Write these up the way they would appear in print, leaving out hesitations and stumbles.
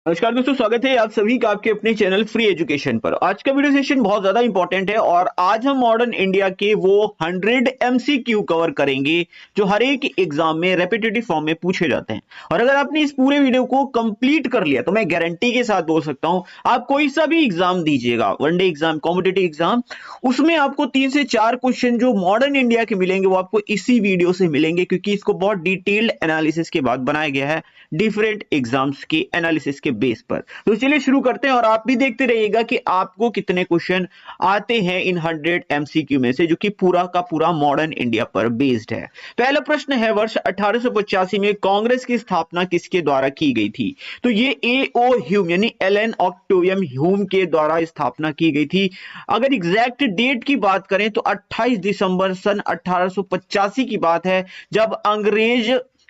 नमस्कार दोस्तों, स्वागत है आप सभी का आपके अपने चैनल फ्री एजुकेशन पर। आज का वीडियो सेशन बहुत ज्यादा इंपॉर्टेंट है और आज हम मॉडर्न इंडिया के वो 100 एमसीक्यू कवर करेंगे जो हर एक एग्जाम में रेपिटेटिव फॉर्म में पूछे जाते हैं। और अगर आपने इस पूरे वीडियो को कंप्लीट कर लिया तो मैं गारंटी के साथ बोल सकता हूं, आप कोई सा भी एग्जाम दीजिएगा, वनडे एग्जाम, कॉम्पिटिटिव एग्जाम, उसमें आपको 3 से 4 क्वेश्चन जो मॉडर्न इंडिया के मिलेंगे वो आपको इसी वीडियो से मिलेंगे, क्योंकि इसको बहुत डिटेल्ड एनालिसिस के बाद बनाया गया है डिफरेंट एग्जाम्स के एनालिसिस के बेस पर। तो चलिए शुरू करते हैं और आप भी देखते रहिएगा कि आपको कितने क्वेश्चन आते हैं इन 100 एमसीक्यू में से, जो कि पूरा का पूरा मॉडर्न इंडिया पर बेस्ड है। पहला प्रश्न है, वर्ष 1885 में कांग्रेस की स्थापना किसके द्वारा की गई थी? तो ये ए.ओ. ह्यूम यानी एलन ऑक्टेवियम ह्यूम के द्वारा स्थापना की गई थी। अगर एग्जैक्ट डेट की बात करें तो 28 दिसंबर सन 1885 की बात है, जब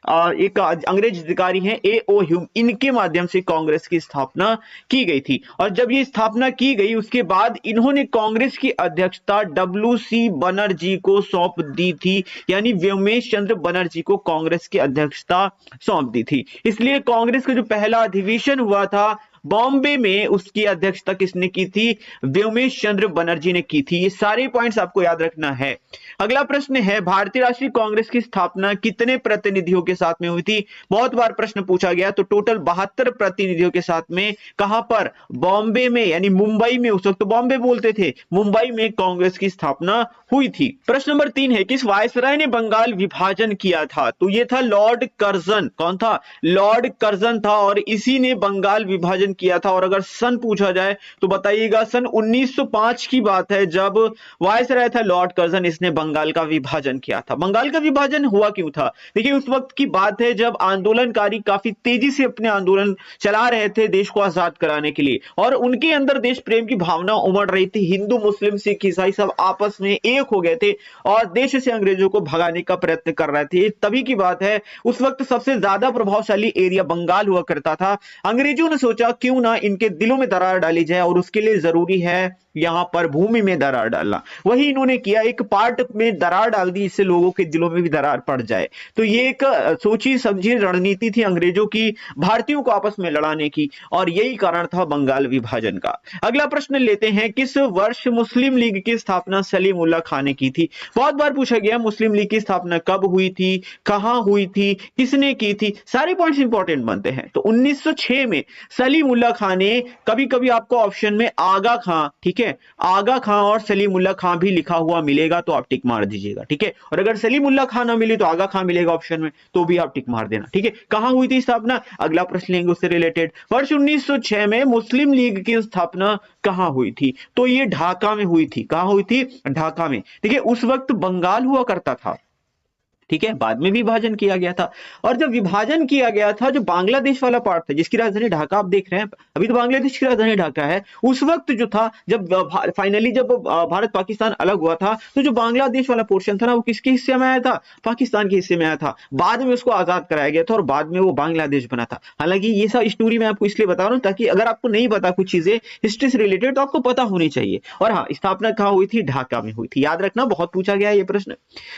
एक अंग्रेज अधिकारी हैं ए.ओ. ह्यूम, इनके माध्यम से कांग्रेस की स्थापना की गई थी। और जब ये स्थापना की गई उसके बाद इन्होंने कांग्रेस की अध्यक्षता डब्ल्यू.सी. बनर्जी को सौंप दी थी, यानी व्योमेश चंद्र बनर्जी को कांग्रेस की अध्यक्षता सौंप दी थी। इसलिए कांग्रेस का जो पहला अधिवेशन हुआ था बॉम्बे में, उसकी अध्यक्षता किसने की थी? व्योमेश चंद्र बनर्जी ने की थी। ये सारे पॉइंट्स आपको याद रखना है। अगला प्रश्न है, भारतीय राष्ट्रीय कांग्रेस की स्थापना कितने प्रतिनिधियों के साथ में हुई थी? बहुत बार प्रश्न पूछा गया, तो टोटल 72 प्रतिनिधियों के साथ में। कहां पर? बॉम्बे में, यानी मुंबई में। उस वक्त तो बॉम्बे बोलते थे, मुंबई में कांग्रेस की स्थापना हुई थी। प्रश्न नंबर 3 है, किस वायसराय ने बंगाल विभाजन किया था? तो ये था लॉर्ड कर्जन। कौन था? लॉर्ड कर्जन था, और इसी ने बंगाल विभाजन किया था। और अगर सन पूछा जाए तो बताइएगा, सन 1905 की बात है, जब वायसराय था लॉर्ड कर्जन, इसने बंगाल का विभाजन किया था। बंगाल का विभाजन हुआ क्यों था? देखिए, उस वक्त की बात है जब आंदोलनकारी काफी तेजी से अपने आंदोलन चला रहे थे देश को आजाद कराने के लिए, और उनके अंदर देश प्रेम की भावना उमड़ रही थी। हिंदू, मुस्लिम, सिख, ईसाई सब आपस में एक हो गए थे और देश से अंग्रेजों को भगाने का प्रयत्न कर रहे थे। तभी की बात है, उस वक्त सबसे ज्यादा प्रभावशाली एरिया बंगाल हुआ करता था। अंग्रेजों ने सोचा क्यों ना इनके दिलों में दरार डाली जाए, और उसके लिए जरूरी है यहां पर भूमि में दरार डालना। वही इन्होंने किया, एक पार्ट में दरार डाल दी, इससे लोगों के दिलों में भी दरार पड़ जाए। तो ये एक सोची समझी रणनीति थी अंग्रेजों की, भारतीयों को आपस में लड़ाने की, और यही कारण था बंगाल विभाजन का। अगला प्रश्न लेते हैं, किस वर्ष मुस्लिम लीग की स्थापना सलीमुल्लाह खान ने की थी? बहुत बार पूछा गया, मुस्लिम लीग की स्थापना कब हुई थी, कहां हुई थी, किसने की थी? सारे पॉइंट्स इंपॉर्टेंट बनते हैं। तो 1906 में सलीमुल्लाह खान ने, कभी कभी आपको ऑप्शन में आगा खां, ठीक है, आगा खां और सलीमुल्लाह खां भी लिखा हुआ मिलेगा तो आप टिक मार दीजिएगा, ठीक है। और अगर सलीमुल्लाह खां ना मिले तो आगा खां मिलेगा ऑप्शन में, तो भी आप टिक मार देना, ठीक है। कहां हुई थी स्थापना? अगला प्रश्न लेंगे उससे रिलेटेड। वर्ष 1906 में मुस्लिम लीग की स्थापना कहां हुई थी? तो ये ढाका में हुई थी। कहां हुई थी? ढाका में। देखिए, उस वक्त बंगाल हुआ करता था, ठीक है, बाद में विभाजन किया गया था। और जब विभाजन किया गया था, जो बांग्लादेश वाला पार्ट था जिसकी राजधानी ढाका आप देख रहे हैं, अभी तो बांग्लादेश की राजधानी ढाका है, उस वक्त जो था, जब फाइनली जब भारत पाकिस्तान अलग हुआ था, तो जो बांग्लादेश वाला पोर्शन था ना, वो किसके हिस्से में आया था? पाकिस्तान के हिस्से में आया था। बाद में उसको आजाद कराया गया था और बाद में वो बांग्लादेश बना था। हालांकि ये सब स्टोरी मैं आपको इसलिए बता रहा हूं ताकि अगर आपको नहीं पता कुछ चीजें हिस्ट्री से रिलेटेड तो आपको पता होनी चाहिए। और हाँ, स्थापना कहां हुई थी? ढाका में हुई थी। याद रखना, बहुत पूछा गया ये प्रश्न।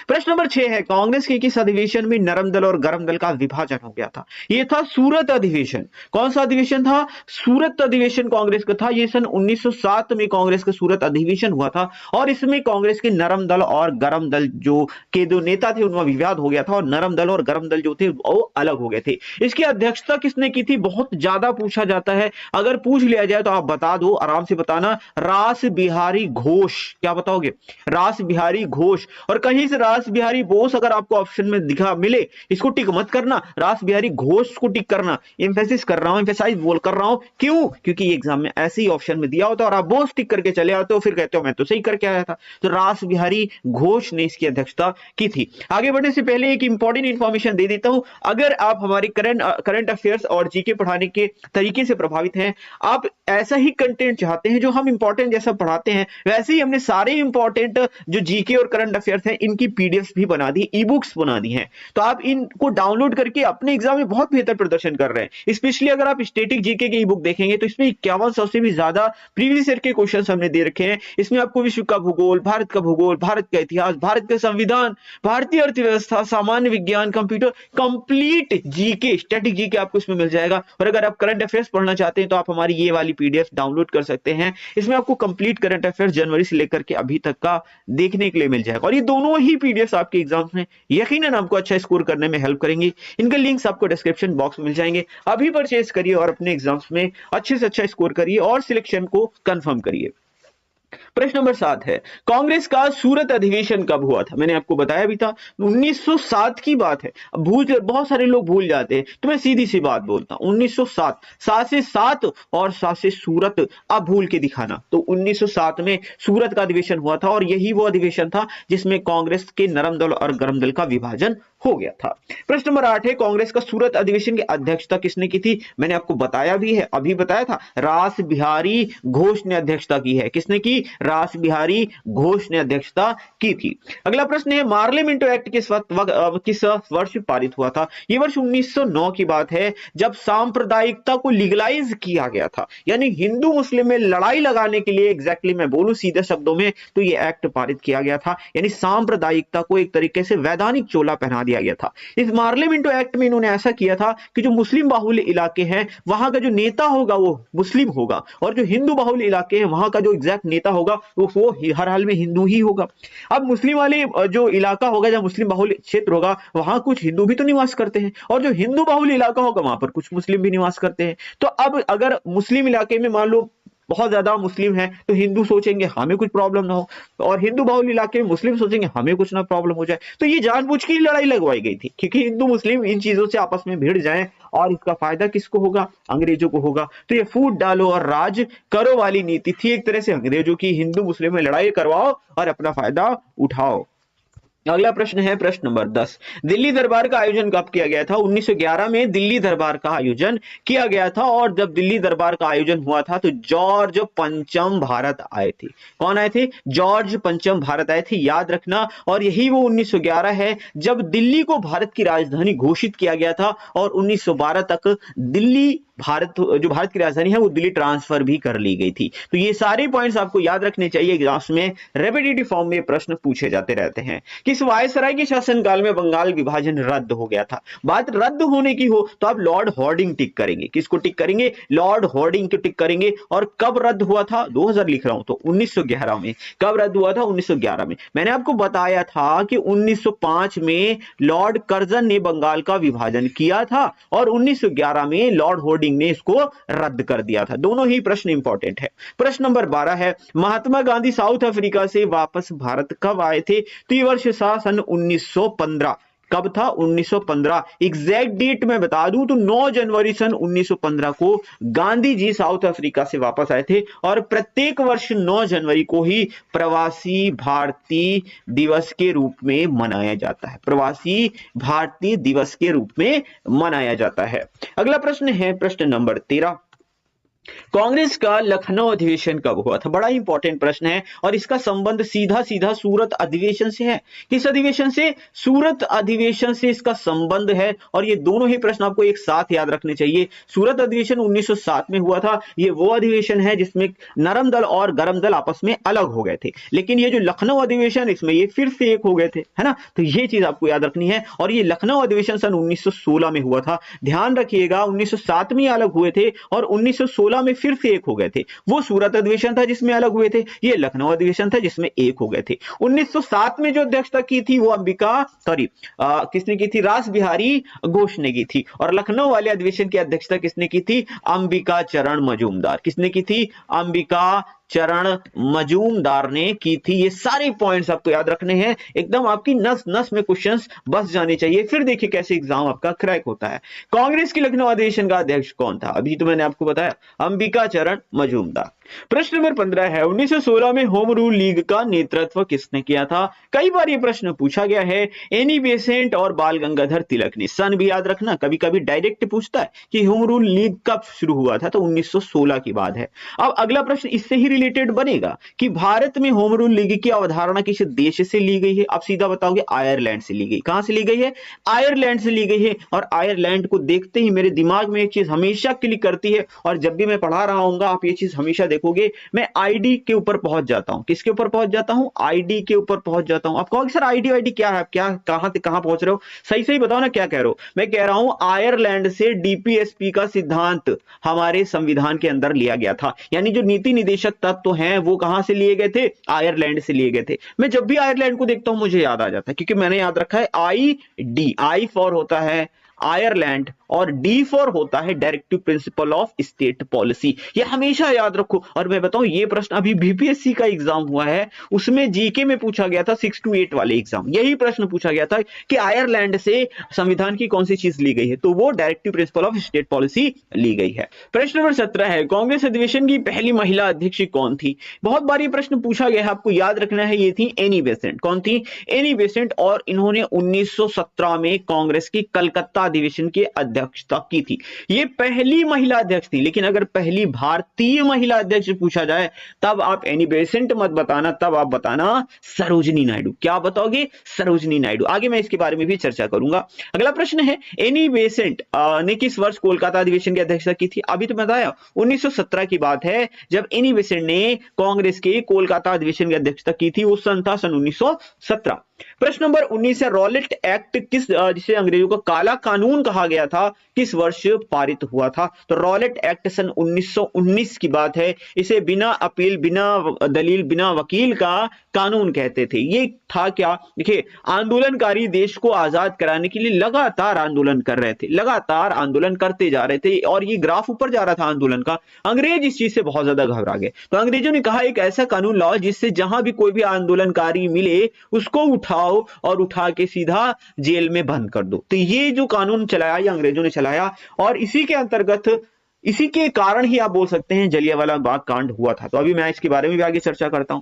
प्रश्न नंबर 6 है, कांग्रेस के किस अधिवेशन में नरम दल और गरम दल का विभाजन हो गया था? यह था सूरत अधिवेशन। कौन सा अधिवेशन था? सूरत अधिवेशन कांग्रेस का था। यह सन 1907 में कांग्रेस का सूरत अधिवेशन हुआ था, और इसमें कांग्रेस के नरम दल और गरम दल जो नेता थे उनमें विवाद हो गया था, और नरम दल और गरम दल जो थे वो अलग हो गए थे। इसकी अध्यक्षता किसने की थी? बहुत ज्यादा पूछा जाता है, अगर पूछ लिया जाए तो आप बता दो, आराम से बताना, रास बिहारी घोष। क्या बताओगे? रास बिहारी घोष। और कहीं से रास बिहारी बोस अगर आपको ऑप्शन में दिखा मिले, इसको टिक मत करना, रास बिहारी घोष को टिक करना। एम्फेसिस कर रहा हूं, एम्फेसाइज बोल कर रहा हूं, क्यों? क्योंकि एग्जाम में ऐसे ही ऑप्शन में दिया होता है और आप बोस टिक करके चले आते हो, फिर कहते हो मैं तो सही करके आया था। तो रास बिहारी घोष ने इसकी अध्यक्षता की थी। आगे बढ़ने से पहले एक इंपॉर्टेंट इंफॉर्मेशन दे देता हूं। अगर आप हमारी करंट अफेयर्स और जीके पढ़ाने के तरीके से प्रभावित हैं, आप ऐसा ही कंटेंट चाहते हैं जो हम इंपॉर्टेंट जैसा पढ़ाते हैं, वैसे ही हमने सारे इंपॉर्टेंट जो जीके और करंट अफेयर्स हैं इनकी पीडीएफ भी बना दी। ई बुक्स बना दी हैं, तो आप इनको डाउनलोड करके अपने एग्जाम में बहुत बेहतर प्रदर्शन कर रहे हैं। स्पेशली अगर आप स्टैटिक जीके की बुक देखेंगे तो इसमें 5100 से भी ज्यादा प्रीवियस ईयर के क्वेश्चन हमने दे रखे हैं। इसमें आपको विश्व का भूगोल, भारत का भूगोल, भारत का इतिहास, भारत का संविधान, भारतीय अर्थव्यवस्था, सामान्य विज्ञान, computer, complete GK, static GK आपको इसमें मिल जाएगा। और अगर आप करंट अफेयर्स पढ़ना चाहते हैं तो आप हमारी ये वाली पीडीएफ डाउनलोड कर सकते हैं। इसमें आपको कंप्लीट करंट अफेयर्स जनवरी से लेकर के अभी तक का देखने के लिए मिल जाएगा। और ये दोनों ही पीडीएफ आपके एग्जाम्स में यकीनन आपको अच्छा स्कोर करने में हेल्प करेंगी। इनके लिंक्स आपको डिस्क्रिप्शन बॉक्स में मिल जाएंगे। अभी परचेज करिए और अपने एग्जाम्स में अच्छे से अच्छा स्कोर करिए और सिलेक्शन को कंफर्म करिए। प्रश्न नंबर 7 है, कांग्रेस का सूरत अधिवेशन कब हुआ था? मैंने आपको बताया भी था 1907 की बात है। बहुत सारे लोग भूल जाते हैं, तो मैं सीधी सी बात बोलता हूं 1907, 7 से 7 और 7 से सूरत आप भूल के दिखाना। तो 1907 में सूरत का अधिवेशन हुआ था और यही वो अधिवेशन था जिसमें कांग्रेस के नरम दल और गरम दल का विभाजन हो गया था। प्रश्न नंबर 8 है, कांग्रेस का सूरत अधिवेशन की अध्यक्षता किसने की थी? मैंने आपको बताया भी है, अभी बताया था, रास बिहारी घोष ने अध्यक्षता की है। किसने की? रास बिहारी घोष ने अध्यक्षता की थी। अगला प्रश्न है, मार्लियामेंटो एक्ट किस वर्ष पारित हुआ था? यह वर्ष 1909 की बात है, जब सांप्रदायिकता को लीगलाइज किया गया था, यानी हिंदू मुस्लिम में लड़ाई लगाने के लिए, एग्जैक्टली मैं बोलूं सीधे शब्दों में तो यह एक्ट पारित किया गया था, यानी सांप्रदायिकता को एक तरीके से वैधानिक चोला पहना दिया गया था। इस मार्लियामेंटो एक्ट में इन्होंने ऐसा किया था कि जो मुस्लिम बाहुल्य इलाके हैं वहां का जो नेता होगा वो मुस्लिम होगा, और जो हिंदू बाहुल्य इलाके हैं वहां का जो एग्जैक्ट नेता होगा वो हर हाल में हिंदू ही होगा। अब मुस्लिम वाले जो इलाका होगा, जब मुस्लिम बाहुल्य क्षेत्र होगा, वहां कुछ हिंदू भी तो निवास करते हैं, और जो हिंदू बाहुल्य इलाका होगा वहां पर कुछ मुस्लिम भी निवास करते हैं। तो अब अगर मुस्लिम इलाके में मान लो बहुत ज्यादा मुस्लिम है तो हिंदू सोचेंगे हमें कुछ प्रॉब्लम ना हो, और हिंदू बाहुल्य इलाके में मुस्लिम सोचेंगे हमें कुछ ना प्रॉब्लम हो जाए। तो ये जानबूझ के ही लड़ाई लगवाई गई थी, क्योंकि हिंदू मुस्लिम इन चीजों से आपस में भिड़ जाएं, और इसका फायदा किसको होगा? अंग्रेजों को होगा। तो ये फूट डालो और राज करो वाली नीति थी, एक तरह से अंग्रेजों की हिंदू मुस्लिम में लड़ाई करवाओ और अपना फायदा उठाओ। अगला प्रश्न है प्रश्न नंबर 10, दिल्ली दरबार का आयोजन कब किया गया था? 1911 में दिल्ली दरबार का आयोजन किया गया था, और जब दिल्ली दरबार का आयोजन हुआ था तो जॉर्ज पंचम भारत आए थे। कौन आए थे? जॉर्ज पंचम भारत आए थे, याद रखना। और यही वो 1911 है जब दिल्ली को भारत की राजधानी घोषित किया गया था, और 1912 तक दिल्ली जो भारत की राजधानी है वो दिल्ली ट्रांसफर भी कर ली गई थी। तो ये सारे पॉइंट्स आपको याद रखने चाहिए, एग्जाम्स में रेपिटेटिव फॉर्म में प्रश्न पूछे जाते रहते हैं। किस वायसराय के शासनकाल में बंगाल विभाजन रद्द हो गया था? बात रद्द होने की हो तो आप लॉर्ड हॉर्डिंग टिक करेंगे। किसको टिक करेंगे? लॉर्ड हॉर्डिंग को टिक करेंगे। और कब रद्द हुआ था? 2000 लिख रहा हूं तो 1911 में। कब रद्द हुआ था? 1911 में। मैंने आपको बताया था कि 1905 में लॉर्ड कर्जन ने बंगाल का विभाजन किया था, और 1911 में लॉर्ड हॉर्डिंग ने इसको रद्द कर दिया था। दोनों ही प्रश्न इंपॉर्टेंट है। प्रश्न नंबर 12 है, महात्मा गांधी साउथ अफ्रीका से वापस भारत कब आए थे? तो ये वर्ष था सन 1915। कब था? 1915। एग्जैक्ट डेट मैं बता दूं तो 9 जनवरी सन 1915 को गांधी जी साउथ अफ्रीका से वापस आए थे, और प्रत्येक वर्ष 9 जनवरी को ही प्रवासी भारतीय दिवस के रूप में मनाया जाता है। प्रवासी भारतीय दिवस के रूप में मनाया जाता है। अगला प्रश्न है प्रश्न नंबर 13, कांग्रेस का लखनऊ अधिवेशन कब हुआ था? बड़ा इंपॉर्टेंट प्रश्न है, और इसका संबंध सीधा सीधा सूरत अधिवेशन से है। किस अधिवेशन से? सूरत अधिवेशन से इसका संबंध है, और ये दोनों ही प्रश्न आपको एक साथ याद रखने चाहिए। सूरत अधिवेशन 1907 में हुआ था। ये वो अधिवेशन है जिसमें नरम दल और गरम दल आपस में अलग हो गए थे, लेकिन ये जो लखनऊ अधिवेशन इसमें ये फिर से एक हो गए थे, है ना? तो ये चीज आपको याद रखनी है। और ये लखनऊ अधिवेशन सन 1916 में हुआ था। ध्यान रखिएगा 1907 में अलग हुए थे और 1916 में फिर से एक हो गए थे। वो सूरत अधिवेशन था जिसमें अलग हुए थे, ये लखनऊ अधिवेशन था जिसमें एक हो गए थे। 1907 में जो अध्यक्षता की थी वो किसने की थी? रास बिहारी घोष ने की थी। और लखनऊ वाले अधिवेशन की अध्यक्षता किसने की थी? अंबिका चरण मजूमदार। किसने की थी? अंबिका चरण मजूमदार ने की थी। ये सारे पॉइंट्स आपको याद रखने हैं, एकदम आपकी नस नस में क्वेश्चंस बस जाने चाहिए। फिर देखिए कैसे एग्जाम आपका क्रैक होता है। कांग्रेस की लखनऊ अधिवेशन का अध्यक्ष कौन था? अभी तो मैंने आपको बताया, अंबिका चरण मजूमदार। प्रश्न नंबर 15 है, 1916 में होम रूल लीग का नेतृत्व किसने किया था? कई बार ये प्रश्न पूछा गया है। एनी बेसेंट और बाल गंगाधर तिलक ने। सन भी याद रखना, कभी कभी डायरेक्ट पूछता है कि होम रूल लीग कब शुरू हुआ था, तो 1916 की बात है। अब अगला प्रश्न इससे ही रिलेटेड बनेगा कि भारत में होम रूल लीग की अवधारणा किस देश से ली गई है? आप सीधा बताओगे आयरलैंड से ली गई। कहां से ली गई है? आयरलैंड से ली गई है। और आयरलैंड को देखते ही मेरे दिमाग में एक चीज हमेशा क्लिक करती है, और जब भी मैं पढ़ा रहा हूंगा आप ये चीज हमेशा देखोगे, मैं आईडी के ऊपर पहुंच जाता हूं। किसके ऊपर पहुंच जाता हूं? आईडी के ऊपर पहुंच जाता हूं। आप कहोगे सर आईडी आईडी क्या है? क्या कहां से कहां पहुंच रहे हो? सही सही बताओ ना क्या कह रहे हो। मैं कह रहा हूं आयरलैंड से डीपीएसपी का सिद्धांत हमारे संविधान के अंदर लिया गया था। यानी जो नीति निदेशक तत्व हैं वो कहां से लिए गए थे? आयरलैंड से लिए गए थे। मैं जब भी आयरलैंड को देखता हूं मुझे याद आ जाता है, क्योंकि मैंने याद रखा है आई डी, आई फॉर होता है आयरलैंड और डी फॉर होता है directive principle of state policy. ये हमेशा याद रखो। और मैं बताऊं ये प्रश्न अभी बीपीएससी का एग्जाम हुआ है, उसमें जीके में पूछा गया था 6 to 8 वाले एग्जाम, यही प्रश्न पूछा गया था कि आयरलैंड से संविधान की कौन सी चीज ली गई है, तो वो directive principle of state policy ली गई है। प्रश्न नंबर 17 है, कांग्रेस अधिवेशन की पहली महिला अध्यक्ष कौन थी? बहुत बार ये प्रश्न पूछा गया है, आपको याद रखना है, ये थी एनी बेसेंट। कौन थी? Annie Besant. और इन्होंने 1917 में कांग्रेस की कलकत्ता अधिवेशन की अध्यक्षता की थी। ये पहली महिला अध्यक्ष थी। लेकिन अगर पहली भारतीय महिला अध्यक्ष पूछा जाए तब आप एनी बेसेंट मत बताना, तब आप बताना सरोजिनी नायडू। क्या बताओगे? सरोजिनी नायडू। आगे मैं इसके बारे में भी चर्चा करूंगा। अगला प्रश्न है, एनी बेसेंट ने किस वर्ष कोलकाता अधिवेशन की अध्यक्षता की थी? अभी तो बताया 1917 की बात है जब एनी बेसेंट ने कांग्रेस के कोलकाता अधिवेशन की अध्यक्षता की थी। वो सन 1917। प्रश्न नंबर 19 है, रॉलेट एक्ट किस, जिसे अंग्रेजों का काला कानून कहा गया था, किस वर्ष पारित हुआ था? तो रॉलेट एक्ट सन 1919 की बात है। इसे बिना अपील, बिना दलील, बिना वकील का कानून कहते थे। ये था क्या? देखिए, आंदोलनकारी देश को आजाद कराने के लिए लगातार आंदोलन कर रहे थे, लगातार आंदोलन करते जा रहे थे, और ये ग्राफ ऊपर जा रहा था आंदोलन का। अंग्रेज इस चीज से बहुत ज्यादा घबरा गए, तो अंग्रेजों ने कहा एक ऐसा कानून लाओ जिससे जहां भी कोई भी आंदोलनकारी मिले उसको उठाओ और उठा के सीधा जेल में बंद कर दो। तो ये जो कानून चलाया ये अंग्रेजों ने चलाया, और इसी के अंतर्गत, इसी के कारण ही आप बोल सकते हैं जलियांवाला बाग कांड हुआ था। तो अभी मैं इसके बारे में भी आगे चर्चा करता हूं।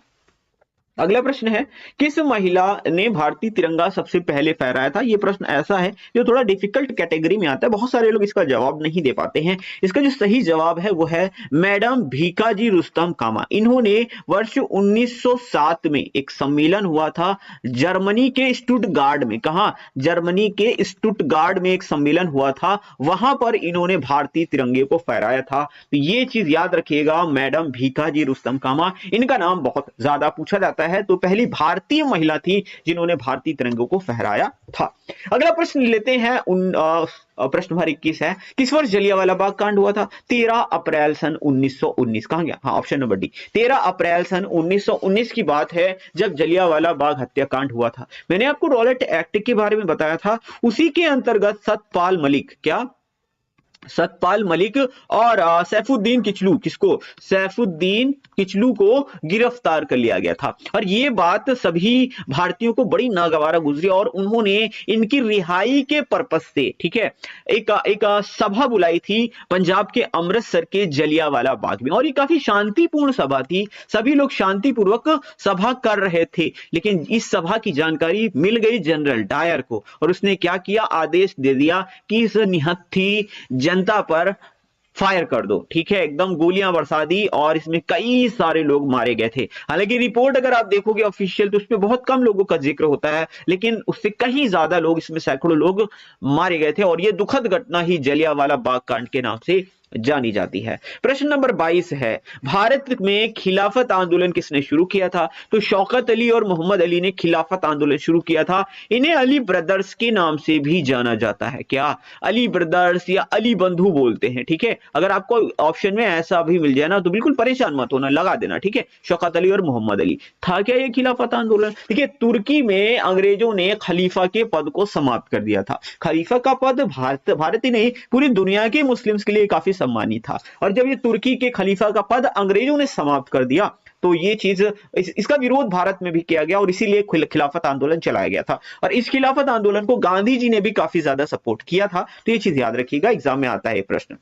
अगला प्रश्न है, किस महिला ने भारतीय तिरंगा सबसे पहले फहराया था? यह प्रश्न ऐसा है जो थोड़ा डिफिकल्ट कैटेगरी में आता है, बहुत सारे लोग इसका जवाब नहीं दे पाते हैं। इसका जो सही जवाब है वो है मैडम भीकाजी रुस्तम कामा। इन्होंने वर्ष 1907 में एक सम्मेलन हुआ था जर्मनी के स्टुटगार्ड में। कहा? जर्मनी के स्टुटगार्ड में एक सम्मेलन हुआ था, वहां पर इन्होंने भारतीय तिरंगे को फहराया था। तो ये चीज याद रखिएगा, मैडम भीकाजी रुस्तम कामा, इनका नाम बहुत ज्यादा पूछा जाता है। तो पहली भारतीय महिला थी जिन्होंने भारतीय तिरंगे को फहराया था। अगला प्रश्न लेते हैं, प्रश्न नंबर 21 है, किस वर्ष जलियांवाला बाग कांड हुआ था? 13 अप्रैल सन 1919। कहां गया? हाँ, ऑप्शन नंबर डी, 13 अप्रैल सन 1919 की बात है जब जलियांवाला बाग हत्याकांड हुआ था। मैंने आपको रॉलेट एक्ट के बारे में बताया था, उसी के अंतर्गत सतपाल मलिक, क्या सतपाल मलिक और सैफुद्दीन किचलू, किसको? सैफुद्दीन किचलू को गिरफ्तार कर लिया गया था। और ये बात सभी भारतीयों को बड़ी नागवारा गुजरी, और उन्होंने इनकी रिहाई के पर्पस से, ठीक है, एक सभा बुलाई थी पंजाब के अमृतसर के जलियांवाला बाग में। और ये काफी शांतिपूर्ण सभा थी, सभी लोग शांतिपूर्वक सभा कर रहे थे। लेकिन इस सभा की जानकारी मिल गई जनरल डायर को, और उसने क्या किया? आदेश दे दिया कि इस निहत्थी जनता पर फायर कर दो, ठीक है, एकदम गोलियां बरसा दी, और इसमें कई सारे लोग मारे गए थे। हालांकि रिपोर्ट अगर आप देखोगे ऑफिशियल तो उसमें बहुत कम लोगों का जिक्र होता है, लेकिन उससे कहीं ज्यादा लोग, इसमें सैकड़ों लोग मारे गए थे। और यह दुखद घटना ही जलियांवाला बाग कांड के नाम से जानी जाती है। प्रश्न नंबर 22 है, भारत में खिलाफत आंदोलन किसने शुरू किया था? तो शौकत अली और मोहम्मद अली ने खिलाफत आंदोलन शुरू किया था। इन्हें अली ब्रदर्स के नाम से भी जाना जाता है। क्या? अली ब्रदर्स या अली बंधु बोलते हैं, ठीक है। अगर आपको ऑप्शन में ऐसा भी मिल जाए ना तो बिल्कुल परेशान मत होना, लगा देना, ठीक है। शौकत अली और मोहम्मद अली। था क्या ये खिलाफत आंदोलन? देखिए, तुर्की में अंग्रेजों ने खलीफा के पद को समाप्त कर दिया था। खलीफा का पद भारत ही नहीं पूरी दुनिया के मुस्लिम्स के लिए काफी सम्मानी था, और जब ये तुर्की के खलीफा का पद अंग्रेजों ने समाप्त कर दिया तो ये चीज, इसका विरोध भारत में भी किया गया, और इसीलिए खिलाफत आंदोलन चलाया गया था। और इस खिलाफत आंदोलन को गांधी जी ने भी काफी ज्यादा सपोर्ट किया था। तो ये चीज याद रखिएगा, एग्जाम में आता है ये प्रश्न।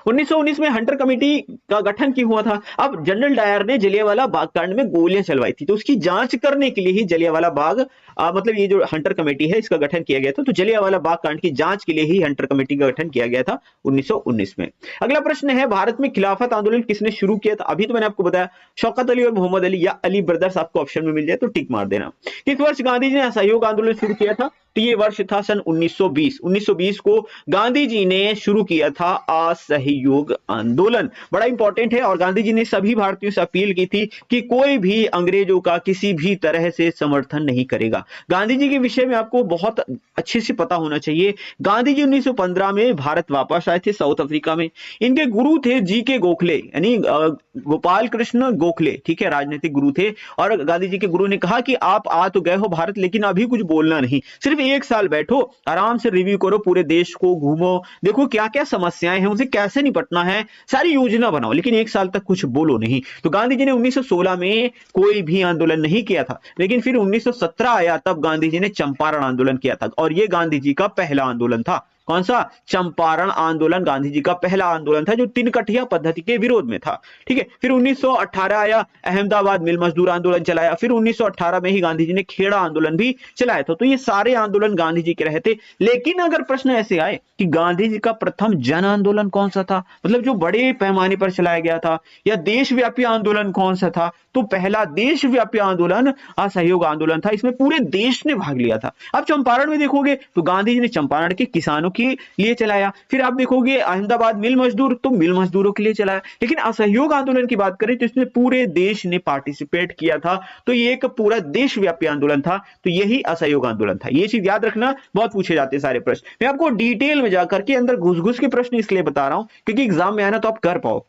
1919 में हंटर कमेटी का गठन क्यों हुआ था? अब जनरल डायर ने जलियांवाला बाग कांड में गोलियां चलवाई थी, तो उसकी जांच करने के लिए ही जलियांवाला बाग मतलब ये जो हंटर कमेटी है इसका गठन किया गया था। तो जलियांवाला बाग कांड की जांच के लिए ही हंटर कमेटी का गठन किया गया था 1919 में। अगला प्रश्न है, भारत में खिलाफत आंदोलन किसने शुरू किया था? अभी तो मैंने आपको बताया, शौकत अली और मोहम्मद अली या अली ब्रदर्स आपको ऑप्शन में मिल जाए तो टिक मार देना। किस वर्ष गांधी जी ने असहयोग आंदोलन शुरू किया था? तो ये वर्ष था सन 1920। 1920 को गांधी जी ने शुरू किया था असहयोग आंदोलन। बड़ा इंपॉर्टेंट है, और गांधी जी ने सभी भारतीयों से अपील की थी कि कोई भी अंग्रेजों का किसी भी तरह से समर्थन नहीं करेगा। गांधी जी के विषय में आपको बहुत अच्छे से पता होना चाहिए। गांधी जी 1915 में भारत वापस आए थे साउथ अफ्रीका में। इनके गुरु थे जी.के. गोखले, यानी गोपाल कृष्ण गोखले, ठीक है, राजनीतिक गुरु थे। और गांधी जी के गुरु ने कहा कि आप आ तो गए हो भारत, लेकिन अभी कुछ बोलना नहीं, सिर्फ एक साल बैठो, आराम से रिव्यू करो, पूरे देश को घूमो, देखो क्या क्या समस्याएं हैं, उनसे कैसे निपटना है, सारी योजना बनाओ, लेकिन एक साल तक कुछ बोलो नहीं। तो गांधी जी ने 1916 में कोई भी आंदोलन नहीं किया था, लेकिन फिर 1917 आया, तब गांधी जी ने चंपारण आंदोलन किया था, और यह गांधी जी का पहला आंदोलन था। कौन सा? चंपारण आंदोलन गांधी जी का पहला आंदोलन था, जो तिनकठिया पद्धति के विरोध में था। ठीक है, फिर 1918 आया, अहमदाबाद मिल मजदूर आंदोलन चलाया। फिर 1918 में ही गांधी जी ने खेड़ा आंदोलन भी चलाया था। तो ये सारे आंदोलन गांधी जी के रहे थे। लेकिन अगर प्रश्न ऐसे आए कि गांधी जी का प्रथम जन आंदोलन कौन सा था, मतलब जो बड़े पैमाने पर चलाया गया था, या देशव्यापी आंदोलन कौन सा था, तो पहला देशव्यापी आंदोलन असहयोग आंदोलन था। इसमें पूरे देश ने भाग लिया था। अब चंपारण में देखोगे तो गांधी जी ने चंपारण के किसानों के लिए चलाया। फिर आप देखोगे अहमदाबाद मिल मजदूर, तो मिल मजदूरों के लिए चलाया। लेकिन असहयोग आंदोलन की बात करें तो इसमें पूरे देश ने पार्टिसिपेट किया था। तो ये एक पूरा देशव्यापी आंदोलन था। तो यही असहयोग आंदोलन था। ये चीज याद रखना, बहुत पूछे जाते हैं सारे प्रश्न। मैं आपको डिटेल में जाकर के अंदर घुस घुस के प्रश्न इसलिए बता रहा हूं क्योंकि एग्जाम में आना तो आप कर पाओ,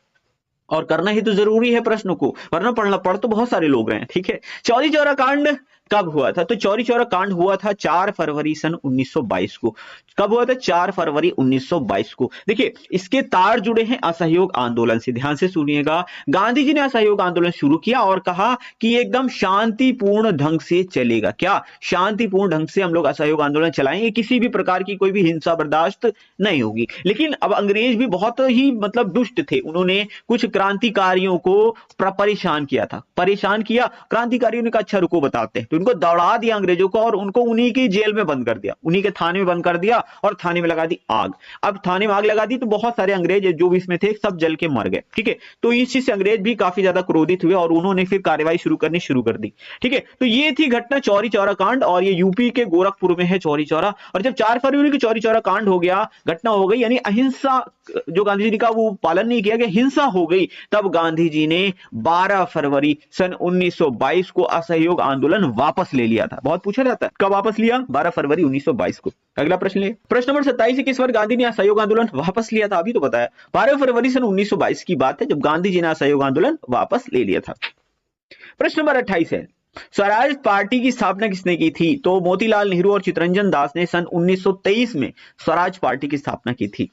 और करना ही तो जरूरी है प्रश्नों को, वरना पढ़ तो बहुत सारे लोग रहे हैं। ठीक है, चौरी चौरा कांड कब हुआ था? तो चौरी चौरा कांड हुआ था 4 फरवरी सन 1922 को। कब हुआ था? 4 फरवरी 1922 को। देखिए, इसके तार जुड़े हैं असहयोग आंदोलन से, ध्यान से सुनिएगा। गांधी जी ने असहयोग आंदोलन शुरू किया और कहा कि एकदम शांतिपूर्ण ढंग से चलेगा। क्या? शांतिपूर्ण ढंग से हम लोग असहयोग आंदोलन चलाएंगे, किसी भी प्रकार की कोई भी हिंसा बर्दाश्त नहीं होगी। लेकिन अब अंग्रेज भी बहुत ही मतलब दुष्ट थे, उन्होंने कुछ क्रांतिकारियों को परेशान किया था। परेशान किया, क्रांतिकारियों ने कहा अच्छा रुको बताते हैं, तो उनको दौड़ा दिया अंग्रेजों को, और उनको उन्हीं की जेल में बंद कर दिया, उन्हीं के थाने में बंद कर दिया, और थाने में लगा दी आग। अब थाने में आग लगा दी तो बहुत सारे अंग्रेज जो भी इसमें थे सब जल के मर गए। ठीक है, तो इस चीज से अंग्रेज भी काफी ज्यादा क्रोधित हुए और उन्होंने फिर कार्रवाई शुरू करनी शुरू कर दी। ठीक है, तो ये थी घटना चौरी चौरा कांड, और ये यूपी के गोरखपुर में है चौरी चौरा। और जब 4 फरवरी की चौरी चौरा कांड हो गया, घटना हो गई, यानी अहिंसा जो गांधी जी का वो पालन नहीं किया गया, हिंसा हो गई, तब गांधी जी ने 12 फरवरी सन 1922 को असहयोग आंदोलन वापस ले लिया था। बहुत पूछा जाता है, कब वापस लिया? 12 फरवरी 1922 को। अगला प्रश्न ले, प्रश्न नंबर 27 किस वर्ष गांधी ने असहयोग आंदोलन वापस लिया था? अभी तो बताया, 12 फरवरी सन 1922 की बात है जब गांधी जी ने असहयोग आंदोलन वापस ले लिया था। प्रश्न नंबर 28 है, स्वराज पार्टी की स्थापना किसने की थी? तो मोतीलाल नेहरू और चितरंजन दास ने सन 1923 में स्वराज पार्टी की स्थापना की थी।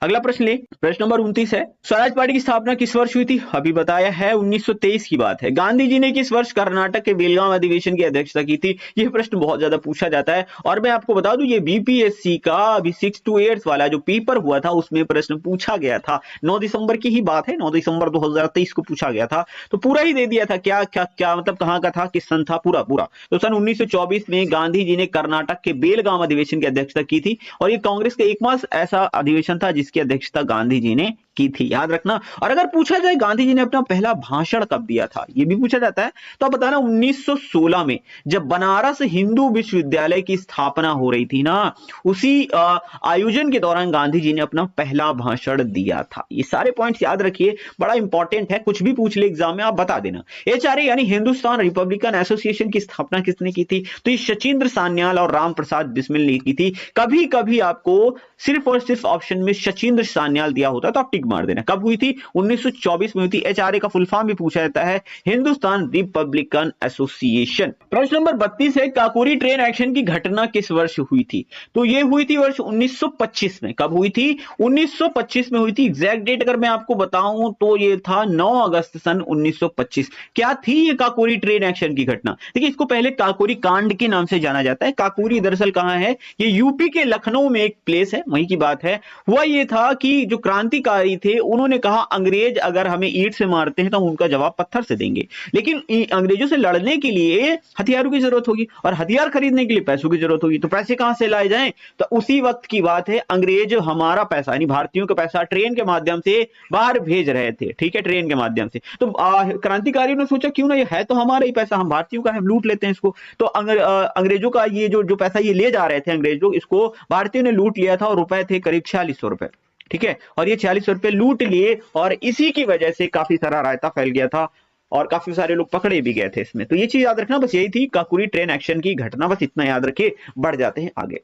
अगला प्रश्न ले, प्रश्न नंबर 29 है, स्वराज पार्टी की स्थापना किस वर्ष हुई थी? अभी बताया है 1923 की बात है। गांधी जी ने किस वर्ष कर्नाटक के बेलगाम अधिवेशन की अध्यक्षता की थी? यह प्रश्न बहुत ज्यादा पूछा जाता है, और मैं आपको बता दूं ये बीपीएससी का अभी 6 to 8 वाला जो पेपर हुआ था उसमें प्रश्न पूछा गया था। 9 दिसंबर की ही बात है, 9 दिसंबर 2023 को पूछा गया था। तो पूरा ही दे दिया था, क्या क्या क्या मतलब कहां का था, किस सन था, पूरा पूरा। तो सन 1924 में गांधी जी ने कर्नाटक के बेलगाम अधिवेशन की अध्यक्षता की थी, और ये कांग्रेस का एकमात्र ऐसा अधिवेशन था जिसकी अध्यक्षता गांधी जी ने की थी, याद रखना। और अगर पूछा जाए गांधी जी ने अपना पहला भाषण कब दिया था, यह भी पूछा जाता है, तो आप बताना 1916 में, जब बनारस हिंदू विश्वविद्यालय की स्थापना हो रही थी ना, उसी आयोजन के दौरान गांधी जी ने अपना पहला भाषण दिया था। ये सारे पॉइंट्स याद रखिए, बड़ा इंपॉर्टेंट है, कुछ भी पूछ ले एग्जाम में आप बता देना। HRA यानी हिंदुस्तान रिपब्लिकन एसोसिएशन की स्थापना किसने की थी? तो ये सचिंद्र सान्याल और राम प्रसाद बिस्मिल ने की थी। कभी कभी आपको सिर्फ और सिर्फ ऑप्शन में सचिंद्र सान्याल दिया होता तो आप टिक मार देना। कब हुई थी? 1924 में हुई थी। HRA का फुल फॉर्म भी पूछा जाता है, हिंदुस्तान रिपब्लिकन एसोसिएशन। प्रश्न नंबर 32 है, काकोरी ट्रेन एक्शन की घटना किस वर्ष हुई थी? तो ये हुई थी वर्ष 1925 में। कब हुई थी? 1925 में हुई थी। एग्जैक्ट डेट अगर मैं आपको बताऊं तो ये था 9 अगस्त सन 1925। क्या थी ये काकोरी ट्रेन एक्शन की घटना? देखिए, इसको पहले काकोरी कांड के नाम से जाना जाता है। काकोरी दरअसल कहां है? ये यूपी के लखनऊ में एक प्लेस है, वहीं की बात है। हुआ ये था कि जो क्रांतिकारी अधिकारी थे उन्होंने कहा अंग्रेज अगर हमें ईंट से मारते हैं तो हम उनका जवाब पत्थर से देंगे, लेकिन अंग्रेजों से लड़ने के लिए हथियारों की जरूरत होगी और हथियार खरीदने के लिए पैसों की जरूरत होगी, तो पैसे कहां से लाए जाएं? तो उसी वक्त की बात है, अंग्रेज हमारा पैसा यानी भारतीयों का पैसा ट्रेन के माध्यम से बाहर भेज रहे थे, ठीक है, ट्रेन के माध्यम से। तो क्रांतिकारियों ने सोचा क्यों ना, ये है तो हमारा ही पैसा, हम भारतीयों का है, लूट लेते हैं इसको। तो अंग्रेजों का ये जो पैसा ये ले जा रहे थे अंग्रेज लोग, इसको भारतीयों ने लूट लिया था और रुपए थे करीब 4600 रुपए, ठीक है, और ये 4600 रुपए लूट लिए और इसी की वजह से काफी सारा रायता फैल गया था और काफी सारे लोग पकड़े भी गए थे इसमें। तो ये चीज याद रखना, बस यही थी काकुरी ट्रेन एक्शन की घटना, बस इतना याद रखिए, बढ़ जाते हैं आगे।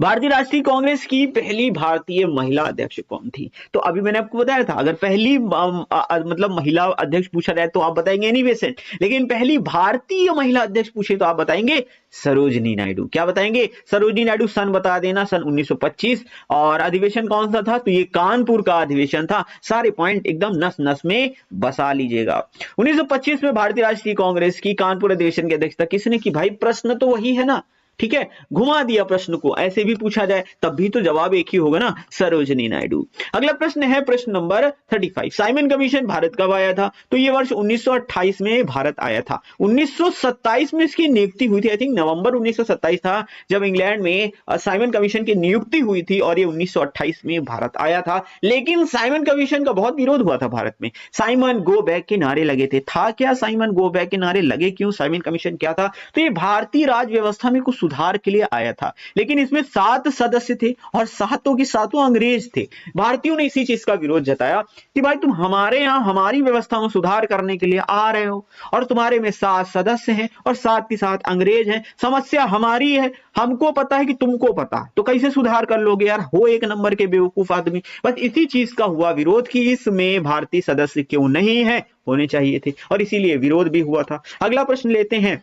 भारतीय राष्ट्रीय कांग्रेस की पहली भारतीय महिला अध्यक्ष कौन थी? तो अभी मैंने आपको बताया था, अगर पहली मतलब महिला अध्यक्ष पूछा जाए तो आप बताएंगे एनी बेसेंट, लेकिन पहली भारतीय महिला अध्यक्ष पूछे तो आप बताएंगे सरोजिनी नायडू। क्या बताएंगे? सरोजिनी नायडू। सन बता देना, सन 1925। और अधिवेशन कौन सा था? तो ये कानपुर का अधिवेशन था। सारे पॉइंट एकदम नस नस में बसा लीजिएगा। 1925 में भारतीय राष्ट्रीय कांग्रेस की कानपुर अधिवेशन की अध्यक्षता किसने की? भाई प्रश्न तो वही है ना, ठीक है, घुमा दिया प्रश्न को, ऐसे भी पूछा जाए तब भी तो जवाब एक ही होगा ना, सरोजिनी नायडू। अगला प्रश्न है प्रश्न नंबर 35। साइमन कमीशन भारत कब आया था? तो ये वर्ष 1928 में भारत आया था। 1927 में इसकी नियुक्ति हुई थी, आई थिंक नवंबर 1927 था जब इंग्लैंड में साइमन कमीशन की नियुक्ति हुई थी और ये 1928 में भारत आया था। लेकिन साइमन कमीशन का बहुत विरोध हुआ था भारत में, साइमन गो बैक के नारे लगे थे। था क्या साइमन गो बैक के नारे लगे क्यों? साइमन कमीशन क्या था? तो ये भारतीय राज व्यवस्था में कुछ सुधार के लिए आया था, लेकिन इसमें 7 सदस्य थे और सातों की सातों अंग्रेज थे। भारतीयों ने इसी चीज का विरोध जताया कि भाई तुम हमारे यहां हमारी व्यवस्था में सुधार करने के लिए आ रहे हो और तुम्हारे में 7 सदस्य हैं और 7 के 7 अंग्रेज हैं, समस्या हमारी है, हमको पता है कि तुमको पता है, तो कैसे सुधार कर लोगे यार, हो एक नंबर के बेवकूफ आदमी। बस इसी चीज का हुआ विरोध कि इसमें भारतीय सदस्य क्यों नहीं है, होने चाहिए थे, और इसीलिए विरोध भी हुआ था। अगला प्रश्न लेते हैं,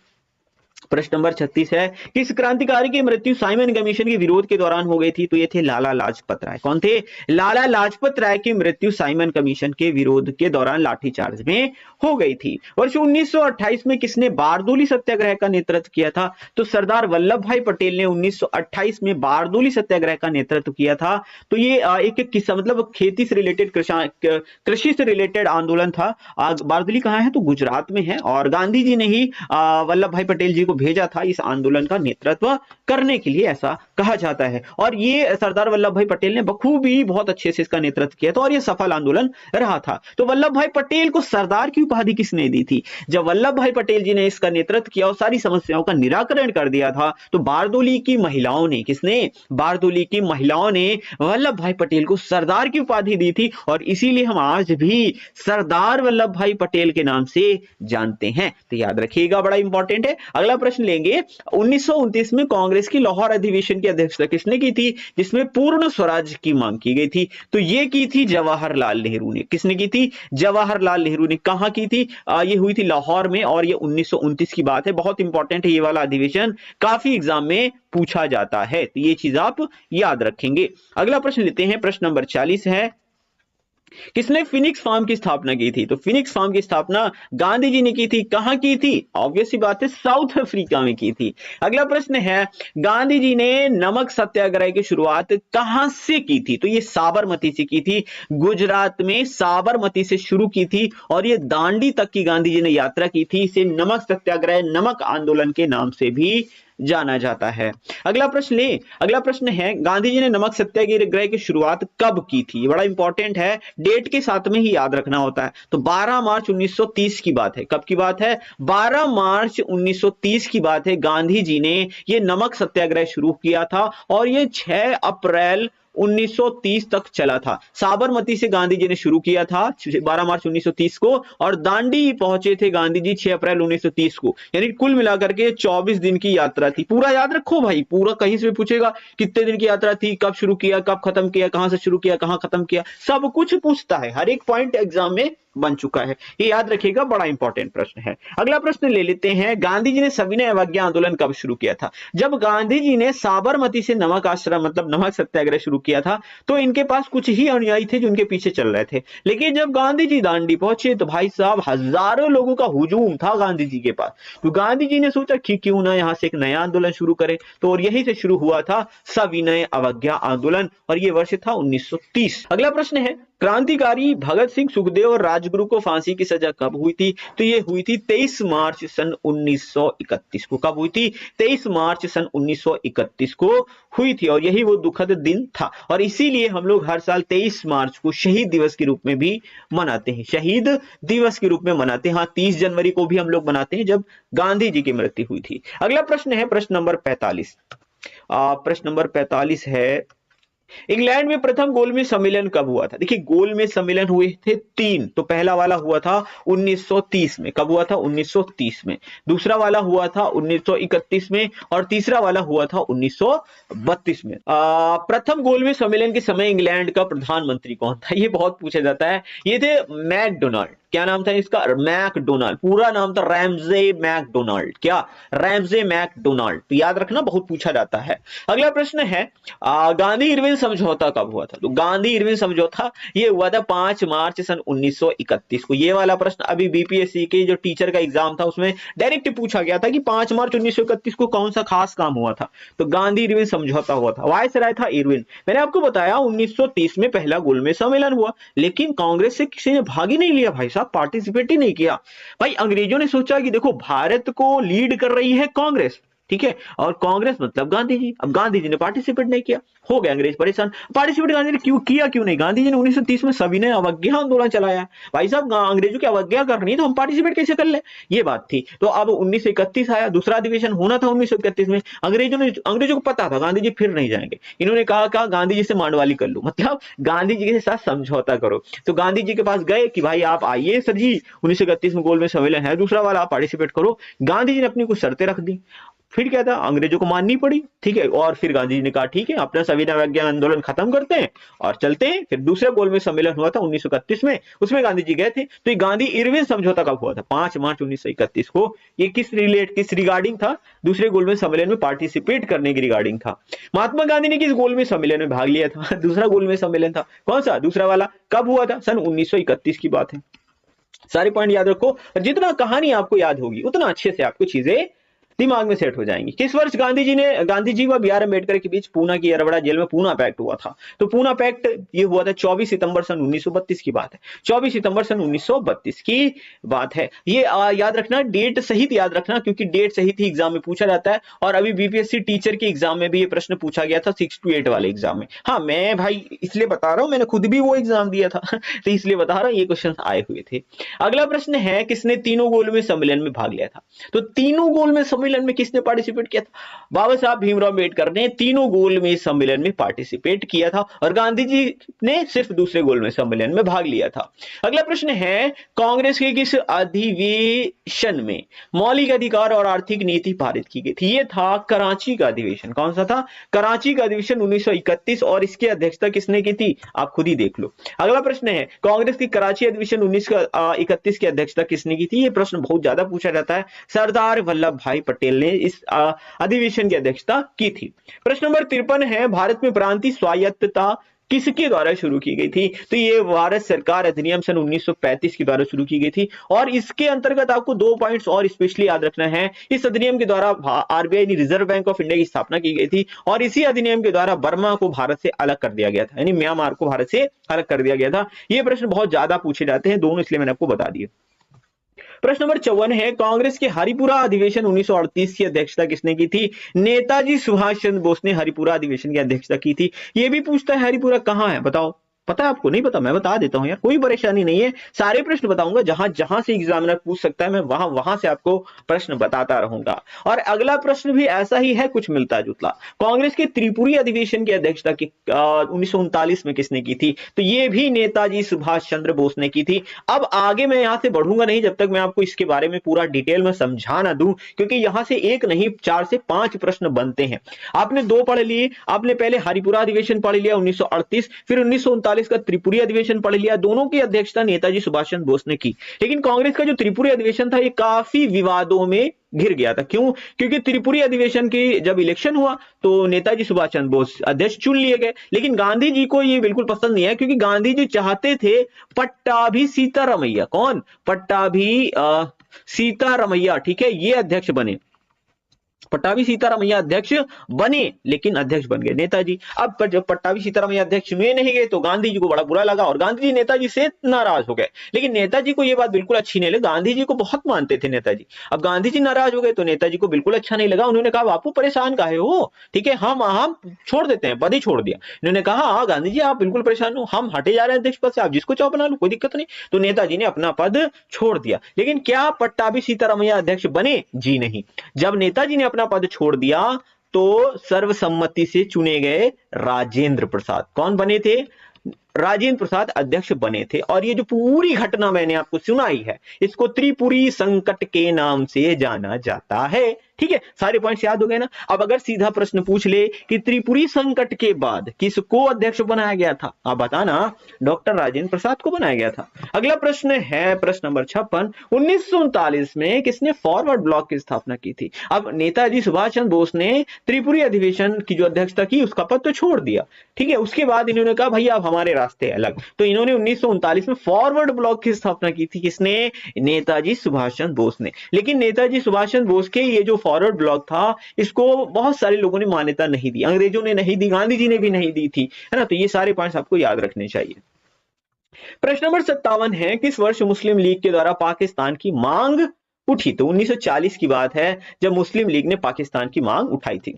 प्रश्न नंबर 36 है, किस क्रांतिकारी की मृत्यु साइमन कमीशन के विरोध के दौरान हो गई थी? तो ये थे लाला लाजपत राय। कौन थे? लाला लाजपत राय की मृत्यु साइमन कमीशन के विरोध के दौरान लाठीचार्ज में हो गई थी। वर्ष 1928 में किसने बारदोली सत्याग्रह का नेतृत्व किया था? तो सरदार वल्लभ भाई पटेल ने 1928 में बारदोली सत्याग्रह का नेतृत्व किया था। तो ये एक किस्सा, मतलब खेती से रिलेटेड, कृषि से रिलेटेड आंदोलन था। बारदोली कहां है? तो गुजरात में है, और गांधी जी ने ही वल्लभ भाई पटेल जी को भेजा था इस आंदोलन का नेतृत्व करने के लिए, ऐसा कहा जाता है। और ये सरदार वल्लभ भाई पटेल ने बखूबी बहुत अच्छे से इसका नेतृत्व किया था और ये सफल आंदोलन रहा था। तो वल्लभ भाई पटेल को सरदार की उपाधि किसने दी थी? जब वल्लभ भाई पटेल जी ने इसका नेतृत्व किया और सारी समस्याओं का निराकरण कर दिया था, तो बारदोली की महिलाओं ने, किसने? बारदोली की महिलाओं ने वल्लभ भाई पटेल को सरदार की उपाधि दी थी, और इसीलिए हम आज भी सरदार वल्लभ भाई पटेल के नाम से जानते हैं। तो याद रखिएगा, बड़ा इंपॉर्टेंट है। अगला प्रश्न लेंगे, 1929 में कांग्रेस की लाहौर अधिवेशन की अध्यक्षता किसने की थी, जिसमें पूर्ण स्वराज की मांग की गई थी? तो ये की थी जवाहरलाल नेहरू ने। किसने की थी? जवाहरलाल नेहरू ने। कहां की थी? ये हुई थी लाहौर में, और ये 1929 की बात है। बहुत इंपॉर्टेंट है ये वाला अधिवेशन, काफी एग्जाम में पूछा जाता है, तो ये चीज आप याद रखेंगे। अगला प्रश्न लेते हैं, प्रश्न नंबर 40 है, किसने फिनिक्स फार्म की स्थापना की थी? तो फिनिक्स फार्म की स्थापना गांधी जी ने की थी। कहां की थी? ऑब्वियस सी बात है, साउथ अफ्रीका में की थी। अगला प्रश्न है, गांधी जी ने नमक सत्याग्रह की शुरुआत कहां से की थी? तो ये साबरमती से की थी, गुजरात में साबरमती से शुरू की थी, और ये दांडी तक की गांधी जी ने यात्रा की थी। इसे नमक सत्याग्रह, नमक आंदोलन के नाम से भी जाना जाता है। अगला प्रश्न है, गांधी जी ने नमक सत्याग्रह की शुरुआत कब की थी? बड़ा इंपॉर्टेंट है, डेट के साथ में ही याद रखना होता है। तो 12 मार्च 1930 की बात है। कब की बात है? 12 मार्च 1930 की बात है। गांधी जी ने ये नमक सत्याग्रह शुरू किया था और ये 6 अप्रैल 1930 तक चला था। साबरमती से गांधी जी ने शुरू किया था 12 मार्च 1930 को, और दांडी पहुंचे थे गांधी जी 6 अप्रैल 1930 को। यानी कुल मिलाकर के 24 दिन की यात्रा थी। पूरा याद रखो भाई, पूरा कहीं से भी पूछेगा कितने दिन की यात्रा थी, कब शुरू किया, कब खत्म किया, कहां से शुरू किया, कहां खत्म किया, सब कुछ पूछता है। हर एक पॉइंट एग्जाम में बन चुका है। ये याद रखिएगा, बड़ा इंपॉर्टेंट प्रश्न है। अगला प्रश्न ले लेते हैं, गांधी जी ने सविनय अवज्ञा आंदोलन कब शुरू किया था? जब गांधी जी ने साबरमती से नमक आश्रम मतलब नमक सत्याग्रह शुरू किया था तो इनके पास कुछ ही अनुयायी थे जो उनके पीछे चल रहे थे, लेकिन जब गांधी जी दांडी पहुंचे तो भाई साहब हजारों लोगों का हुजूम था गांधी जी के पास। तो गांधी जी ने सोचा कि क्यों ना यहां से एक नया आंदोलन शुरू करें, तो और यही से शुरू हुआ था सविनय अवज्ञा आंदोलन, और ये वर्ष था 1930। अगला प्रश्न है, क्रांतिकारी भगत सिंह, सुखदेव और राजगुरु को फांसी की सजा कब हुई थी? तो ये हुई थी 23 मार्च सन 1931 को। कब हुई थी? 23 मार्च सन 1931 को हुई थी, और यही वो दुखद दिन था, और इसीलिए हम लोग हर साल 23 मार्च को शहीद दिवस के रूप में भी मनाते हैं, शहीद दिवस के रूप में मनाते हैं। हाँ, 30 जनवरी को भी हम लोग मनाते हैं जब गांधी जी की मृत्यु हुई थी। अगला प्रश्न है प्रश्न नंबर 45। प्रश्न नंबर 45 है, इंग्लैंड में प्रथम गोलमेज सम्मेलन कब हुआ था? देखिए, गोलमेज सम्मेलन हुए थे 3, तो पहला वाला हुआ था 1930 में। कब हुआ था? 1930 में। दूसरा वाला हुआ था 1931 में, और तीसरा वाला हुआ था 1932 में। प्रथम गोलमेज सम्मेलन के समय इंग्लैंड का प्रधानमंत्री कौन था? ये बहुत पूछा जाता है। ये थे मैकडोनाल्ड। क्या नाम था इसका? मैकडोनाल्ड। पूरा नाम था रैमजे मैकडोनाल्ड। क्या? Ramsay MacDonald. तो याद रखना, बहुत पूछा जाता है। अगला प्रश्न है, गांधी इरविन समझौता कब हुआ था? तो गांधी इरविन समझौता ये हुआ था 5 मार्च सन 1931 को। ये वाला प्रश्न अभी बीपीएससी के जो टीचर का एग्जाम था उसमें डायरेक्ट पूछा गया था कि 5 मार्च 1931 को कौन सा खास काम हुआ था? तो गांधी इरविन समझौता हुआ था। वायसराय था इरविन। मैंने आपको बताया 1930 में पहला गोलमेज सम्मेलन हुआ, लेकिन कांग्रेस से किसी ने भाग ही नहीं लिया भाई साहब, पार्टिसिपेट ही नहीं किया। भाई अंग्रेजों ने सोचा कि देखो भारत को लीड कर रही है कांग्रेस, ठीक है, और कांग्रेस मतलब गांधी जी। अब गांधी जी ने पार्टिसिपेट नहीं किया, हो गए अंग्रेज परेशान। पार्टिसिपेट गांधी ने क्यों नहीं? गांधी जी ने 1930 में सविनय अवज्ञा आंदोलन चलाया। भाई साहब अंग्रेजों की अवज्ञा करनी है तो हम पार्टिसिपेट कैसे कर ले, ये बात थी। तो अब 1931 आया, दूसरा अधिवेशन होना था 1931 में। अंग्रेजों को पता था गांधी जी फिर नहीं जाएंगे। इन्होंने कहा गांधी जी से मांडवाली कर लो, मतलब गांधी जी के साथ समझौता करो। तो गांधी जी के पास गए कि भाई आप आइए सर जी, 1931 में गोलमेज सम्मेलन है, दूसरा वाला आप पार्टिसिपेट करो। गांधी जी ने अपनी कुछ शर्तें रख दी, फिर क्या था, अंग्रेजों को माननी पड़ी, ठीक है। और फिर गांधी जी ने कहा ठीक है, अपना सविनय अवज्ञा आंदोलन खत्म करते हैं और चलते हैं। फिर दूसरा गोलमेज सम्मेलन हुआ था 1931 में, उसमें गांधी जी गए थे। तो ये गांधी इरविन समझौता कब हुआ था? 5 मार्च 1931 को। ये किस रिगार्डिंग था? दूसरे गोलमेज सम्मेलन में पार्टिसिपेट करने की रिगार्डिंग था। महात्मा गांधी ने किस गोलमेज सम्मेलन में भाग लिया था? दूसरा गोलमेज सम्मेलन था। कौन सा? दूसरा वाला। कब हुआ था? सन 1931 की बात है। सारे पॉइंट याद रखो, जितना कहानी आपको याद होगी उतना अच्छे से आपको चीजें दिमाग में सेट हो जाएंगी। किस वर्ष गांधी जी व बी आर अम्बेडकर के बीच पूना की अरवड़ा जेल में पूना पैक्ट हुआ था? तो पूना पैक्ट ये हुआ था 24 सितंबर सन 1932 की बात है। 24 सितंबर सन 1932 की बात है। ये याद रखना, डेट सहित याद रखना, क्योंकि डेट सहित ही एग्जाम में पूछा जाता है। और अभी बीपीएससी टीचर के एग्जाम में भी ये प्रश्न पूछा गया था 6 to 8 वाले एग्जाम में। हाँ, मैं भाई इसलिए बता रहा हूं, मैंने खुद भी वो एग्जाम दिया था तो इसलिए बता रहा हूं, ये क्वेश्चन आए हुए थे। अगला प्रश्न है, किसने तीनों गोलमेज सम्मेलन में भाग लिया था? तो तीनों गोलमेज सम्मेलन में किसने पार्टिसिपेट किया था? बाबा साहब भीमराव अम्बेडकर ने तीनों गोलमेज सम्मेलन में पार्टिसिपेट किया था, और गांधी जी ने सिर्फ दूसरे गोलमेज सम्मेलन में भाग लिया था। अगला प्रश्न है, कांग्रेस के किस अधिवेशन में मौलिक अधिकार और आर्थिक नीति पारित की गई थी? ये था कराची का अधिवेशन। कौन सा था? कराची का अधिवेशन 1931, और इसकी अध्यक्षता किसने की थी? आप खुद ही देख लो। अगला प्रश्न है, कांग्रेस की कराची अधिवेशन 1931 की अध्यक्षता किसने की थी? ये प्रश्न बहुत ज्यादा पूछा जाता है। सरदार वल्लभ भाई पटेल ने इस अधिवेशन की अध्यक्षता की थी। प्रश्न नंबर 53 है, भारत में प्रांतीय स्वायत्तता किसके द्वारा शुरू की गई थी? तो ये भारत सरकार अधिनियम सन 1935 के द्वारा शुरू की गई थी, और इसके अंतर्गत आपको 2 पॉइंट्स और स्पेशली याद रखना है। इस अधिनियम के द्वारा RBI reserve bank of India की स्थापना की गई थी, और इसी अधिनियम के द्वारा बर्मा को भारत से अलग कर दिया गया था, यानी म्यांमार को भारत से अलग कर दिया गया था। ये प्रश्न बहुत ज्यादा पूछे जाते हैं दोनों, इसलिए मैंने आपको बता दिया। प्रश्न नंबर 54 है, कांग्रेस के हरिपुरा अधिवेशन 1938 की अध्यक्षता किसने की थी? नेताजी सुभाष चंद्र बोस ने हरिपुरा अधिवेशन की अध्यक्षता की थी। यह भी पूछता है हरिपुरा कहां है, बताओ। पता है आपको? नहीं पता? मैं बता देता हूं यार, कोई परेशानी नहीं है, सारे प्रश्न बताऊंगा। जहां जहां से एग्जामिनर पूछ सकता है मैं वहां से आपको प्रश्न बताता रहूंगा। और अगला प्रश्न भी ऐसा ही है, कुछ मिलता जुलता। कांग्रेस के त्रिपुरी अधिवेशन की अध्यक्षता 1939 में किसने की थी? तो ये भी नेताजी सुभाष चंद्र बोस ने की थी। अब आगे मैं यहां से बढ़ूंगा नहीं जब तक मैं आपको इसके बारे में पूरा डिटेल में समझा ना दूं, क्योंकि यहां से एक नहीं 4 से 5 प्रश्न बनते हैं। आपने 2 पढ़ लिए, आपने पहले हरिपुरा अधिवेशन पढ़ लिया 1938, फिर 1939 1939 का त्रिपुरी अधिवेशन पढ़ लिया, दोनों की अध्यक्षता नेताजी सुभाष चंद्र बोस ने की। लेकिन कांग्रेस का जो त्रिपुरी अधिवेशन था ये काफी विवादों में घिर गया था। क्यों? क्योंकि त्रिपुरी अधिवेशन की जब इलेक्शन हुआ तो नेताजी सुभाष चंद्र बोस अध्यक्ष चुन लिए गए, लेकिन गांधी जी को ये बिल्कुल पसंद नहीं है, क्योंकि गांधी जी चाहते थे पट्टाभी सीतारामैया, कौन? पट्टाभी सीतारामैया, ठीक है, ये अध्यक्ष बने, पट्टाभी सीतारामैया अध्यक्ष बने, लेकिन अध्यक्ष बन गए नेताजी। अब पर जब पट्टाभी सीतारामैया अध्यक्ष में नहीं गए तो गांधी जी को बड़ा बुरा लगा और गांधी जी नेताजी से नाराज हो गए। लेकिन नेताजी को यह बात बिल्कुल अच्छी नहीं लगी, गांधी जी को बहुत मानते थे नेताजी। अब गांधी जी नाराज हो गए तो नेताजी को बिल्कुल अच्छा नहीं लगा। उन्होंने कहा बापू परेशान काहे हो, ठीक है, हम छोड़ देते हैं, पद ही छोड़ दिया। इन्होंने कहा हाँ गांधी जी आप बिल्कुल परेशान हो, हम हटे जा रहे हैं अध्यक्ष पद से, आप जिसको चाहो बना लो, कोई दिक्कत नहीं। तो नेताजी ने अपना पद छोड़ दिया। लेकिन क्या पट्टाभी सीतारामैया अध्यक्ष बने? जी नहीं। जब नेताजी ने अपना पद छोड़ दिया तो सर्वसम्मति से चुने गए राजेंद्र प्रसाद, कौन बने थे? राजेंद्र प्रसाद अध्यक्ष बने थे। और ये जो पूरी घटना मैंने आपको सुनाई है इसको त्रिपुरी संकट के नाम से जाना जाता है। ठीक है, सारे पॉइंट्स याद हो गए ना। अब अगर सीधा प्रश्न पूछ ले कि त्रिपुरी संकट के बाद किसको अध्यक्ष बनाया गया था, आप बताना। डॉक्टर राजेंद्र प्रसाद को बनाया गया था। अगला प्रश्न है प्रश्न नंबर 56, 1939 में किसने फॉरवर्ड ब्लॉक की स्थापना की थी? अब नेताजी सुभाष चंद्र बोस ने त्रिपुरी अधिवेशन की जो अध्यक्षता की उसका पद तो छोड़ दिया, ठीक है। उसके बाद इन्होंने कहा भैया अब हमारे रास्ते अलग, तो इन्होंने 1939 में फॉरवर्ड ब्लॉक की स्थापना की थी। किसने? नेताजी सुभाष चंद्र बोस ने। लेकिन नेताजी सुभाष चंद्र बोस के ये जो फॉरवर्ड ब्लॉक था इसको बहुत सारे लोगों ने मान्यता नहीं दी, अंग्रेजों ने नहीं दी, गांधी जी ने भी नहीं दी थी, है ना। तो ये सारे पॉइंट्स आपको याद रखने चाहिए। प्रश्न नंबर 57 है, किस वर्ष मुस्लिम लीग के द्वारा पाकिस्तान की मांग उठी? तो 1940 की बात है जब मुस्लिम लीग ने पाकिस्तान की मांग उठाई थी।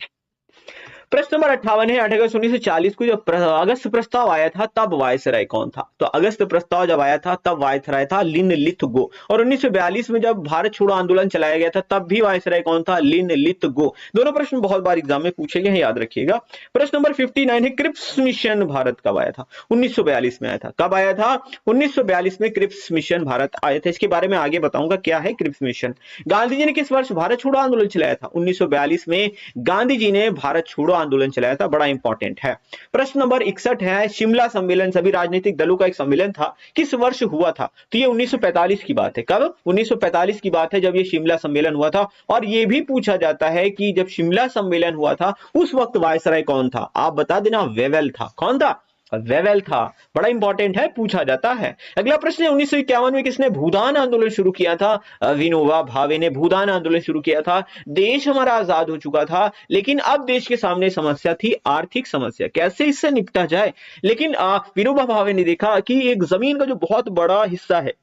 प्रश्न नंबर 58 है, 8 अगस्त 1940 को जब अगस्त प्रस्ताव आया था तब वायसराय कौन था? तो अगस्त प्रस्ताव जब आया था तब वायसराय था लिनलिथ-गो। और 1942 में जब भारत छोड़ो आंदोलन चलाया गया था तब भी वायसराय कौन था? लिनलिथ-गो। दोनों प्रश्न बहुत बार एग्जाम में पूछे गए, याद रखिएगा। प्रश्न नंबर 59 है, क्रिप्स मिशन भारत कब आया था? 1942 में आया था। कब आया था? 1942 में क्रिप्स मिशन भारत आया था। इसके बारे में आगे बताऊंगा क्या है क्रिप्स मिशन। गांधी जी ने किस वर्ष भारत छोड़ो आंदोलन चलाया था? 1942 में गांधी जी ने भारत छोड़ो आंदोलन चलाया था, बड़ा इंपॉर्टेंट है। प्रश्न नंबर 61 है, शिमला सम्मेलन सभी राजनीतिक दलों का एक सम्मेलन था, किस वर्ष हुआ था? तो ये 1945 की बात है। कब? 1945 की बात है जब ये शिमला सम्मेलन हुआ था। और ये भी पूछा जाता है कि जब शिमला सम्मेलन हुआ था उस वक्त वायसराय कौन था? आप बता देना, वेवेल था। कौन था? वेवेल था। बड़ा इंपॉर्टेंट है, पूछा जाता है। अगला प्रश्न है, 1951 में किसने भूदान आंदोलन शुरू किया था? विनोबा भावे ने भूदान आंदोलन शुरू किया था। देश हमारा आजाद हो चुका था, लेकिन अब देश के सामने समस्या थी आर्थिक समस्या, कैसे इससे निपटा जाए। लेकिन विनोबा भावे ने देखा कि एक जमीन का जो बहुत बड़ा हिस्सा है,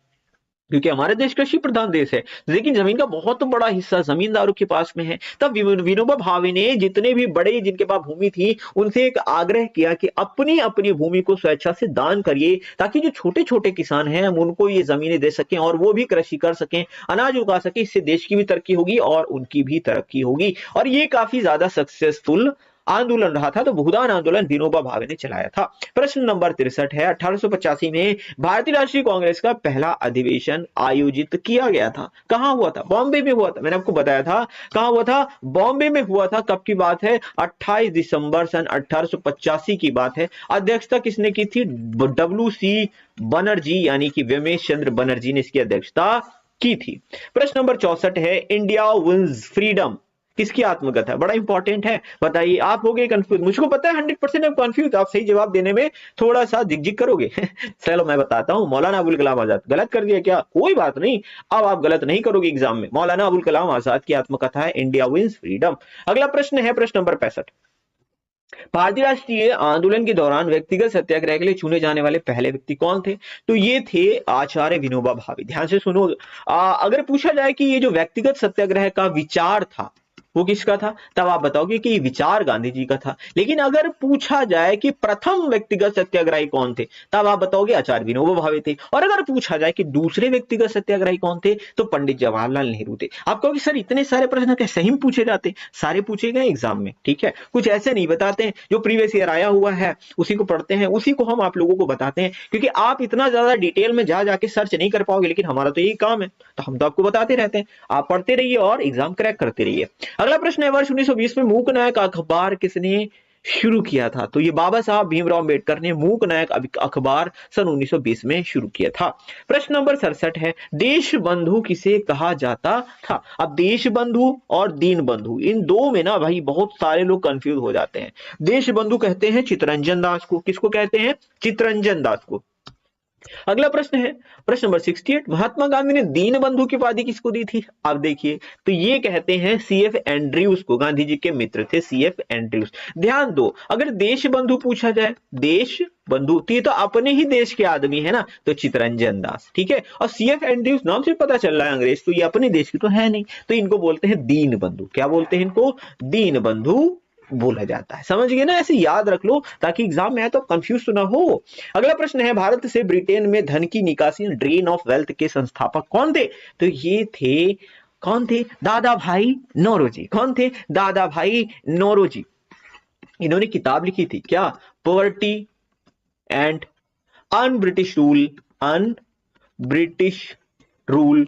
क्योंकि हमारा देश कृषि प्रधान देश है, लेकिन जमीन का बहुत बड़ा हिस्सा जमींदारों के पास में है। तब विनोबा भावे ने जितने भी बड़े जिनके पास भूमि थी उनसे एक आग्रह किया कि अपनी अपनी भूमि को स्वेच्छा से दान करिए, ताकि जो छोटे छोटे किसान हैं हम उनको ये जमीनें दे सकें और वो भी कृषि कर सकें, अनाज उगा सके। इससे देश की भी तरक्की होगी और उनकी भी तरक्की होगी। और ये काफी ज्यादा सक्सेसफुल आंदोलन रहा था। तो भूदान आंदोलन विनोबा भावे ने चलाया था। प्रश्न नंबर 63 है, 1885 में भारतीय राष्ट्रीय कांग्रेस का पहला अधिवेशन आयोजित किया गया था। कहां हुआ था? बॉम्बे में हुआ था। मैंने आपको बताया था कहां हुआ था, बॉम्बे में हुआ था। कब की बात है? 28 दिसंबर सन 1885 की बात है। अध्यक्षता किसने की थी? WC बनर्जी, यानी कि व्योमेश चंद्र बनर्जी ने इसकी अध्यक्षता की थी। प्रश्न नंबर 64 है, इंडिया विंस फ्रीडम किसकी आत्मकथा है? बड़ा इंपॉर्टेंट है, बताइए। आप हो गए कंफ्यूज, मुझको पता है 100% आप कंफ्यूज, आप सही जवाब देने में थोड़ा सा झिकझिक करोगे। चलो मैं बताता हूं, मौलाना अबुल कलाम आजाद। गलत कर दिया क्या? कोई बात नहीं, अब आप गलत नहीं करोगे एग्जाम में। मौलाना अबुल कलाम आजाद की आत्मकथा है इंडिया विंस फ्रीडम। अगला प्रश्न है प्रश्न नंबर 65, भारतीय राष्ट्रीय आंदोलन के दौरान व्यक्तिगत सत्याग्रह के लिए चुने जाने वाले पहले व्यक्ति कौन थे? तो ये थे आचार्य विनोबा भावे। ध्यान से सुनो, अगर पूछा जाए कि ये जो व्यक्तिगत सत्याग्रह का विचार था वो किसका था, तब आप बताओगे कि ये विचार गांधी जी का था। लेकिन अगर पूछा जाए कि प्रथम व्यक्तिगत सत्याग्रही कौन थे, तब आप बताओगे आचार्य विनोबा भावे थे। और अगर पूछा जाए कि दूसरे व्यक्तिगत सत्याग्रही कौन थे, तो पंडित जवाहरलाल नेहरू थे। आप कहोगे सर इतने सारे प्रश्न क्या सही में पूछे जाते? सारे पूछे गए एग्जाम में, ठीक है। कुछ ऐसे नहीं बताते हैं, जो प्रीवियस ईयर आया हुआ है उसी को पढ़ते हैं, उसी को हम आप लोगों को बताते हैं, क्योंकि आप इतना ज्यादा डिटेल में जा जाके सर्च नहीं कर पाओगे। लेकिन हमारा तो यही काम है, तो हम तो आपको बताते रहते हैं। आप पढ़ते रहिए और एग्जाम क्रैक करते रहिए। अगला प्रश्न है, वर्ष 1920 में मूक नायक अखबार किसने शुरू किया था? तो ये बाबा साहब भीमराव अंबेडकर ने मूक नायक अखबार सन 1920 में शुरू किया था। प्रश्न नंबर 67 है, देश बंधु किसे कहा जाता था? अब देश बंधु और दीन बंधु, इन दो में ना भाई बहुत सारे लोग कंफ्यूज हो जाते हैं। देश बंधु कहते हैं चित्तरंजन दास को। किसको कहते हैं? चित्तरंजन दास को। अगला प्रश्न है प्रश्न नंबर 68, महात्मा गांधी ने दीन बंधु की उपाधि किसको दी थी? आप देखिए, तो ये कहते हैं सीएफ एंड्रयूज को। गांधी जी के मित्र थे सीएफ एंड्रयूज। ध्यान दो, अगर देश बंधु पूछा जाए, देश बंधु, तो ये तो अपने ही देश के आदमी है ना, तो चित्तरंजन दास, ठीक है। और सीएफ एंड्रयूज नाम से पता चल रहा है अंग्रेज, तो ये अपने देश की तो है नहीं, तो इनको बोलते हैं दीन बंधु। क्या बोलते हैं इनको? दीन बंधु बोला जाता है। समझ गए ना? ऐसे याद रख लो ताकि एग्जाम में आए तो कंफ्यूज तो ना हो। अगला प्रश्न है, भारत से ब्रिटेन में धन की निकासी, ड्रेन ऑफ वेल्थ के संस्थापक कौन थे? तो ये थे, कौन थे? दादा भाई नौरोजी। कौन थे? दादा भाई नौरोजी। इन्होंने किताब लिखी थी क्या? Poverty and un British rule, un British rule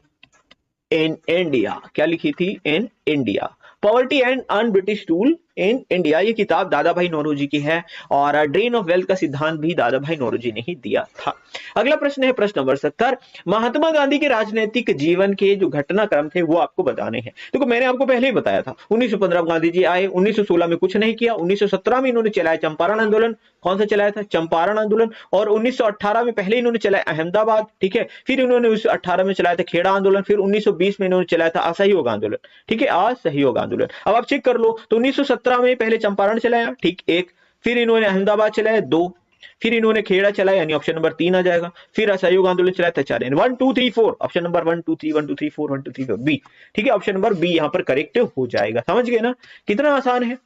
in India. क्या लिखी थी? In India, poverty and un British rule in India. ये किताब दादा भाई नौरोजी की है, और ड्रेन ऑफ वेल्थ का सिद्धांत भी दादा भाई नौरोजी ने ही दिया था। अगला प्रश्न है प्रश्न नंबर 70, महात्मा गांधी के राजनीतिक जीवन के जो घटनाक्रम थे वो आपको बताने हैं। देखो मैंने आपको पहले ही बताया था, 1915 में गांधी जी आए, 1916 में कुछ नहीं किया, 1917 में इन्होंने चलाया चंपारण आंदोलन। कौन सा चलाया था? चंपारण आंदोलन। और 1918 में पहले इन्होंने चलाया अहमदाबाद, ठीक है। फिर इन्होंने 1918 में चलाया था खेड़ा आंदोलन। फिर 1920 में इन्होंने चलाया था असहयोग आंदोलन, ठीक है, असहयोग आंदोलन। अब आप चेक कर लो, तो 1917 में पहले चंपारण चलाया, ठीक, एक। फिर इन्होंने अहमदाबाद चलाया, 2। फिर इन्होंने खेड़ा चलाया, यानी ऑप्शन नंबर 3 आ जाएगा। फिर असहयोग आंदोलन चलाया था 4, 1 2 3 4, ऑप्शन नंबर 1 2 3 1 2 3 4 1 2 3 4 बी, ठीक है, ऑप्शन नंबर बी यहां पर करेक्ट हो जाएगा। समझ गए ना? कितना आसान है,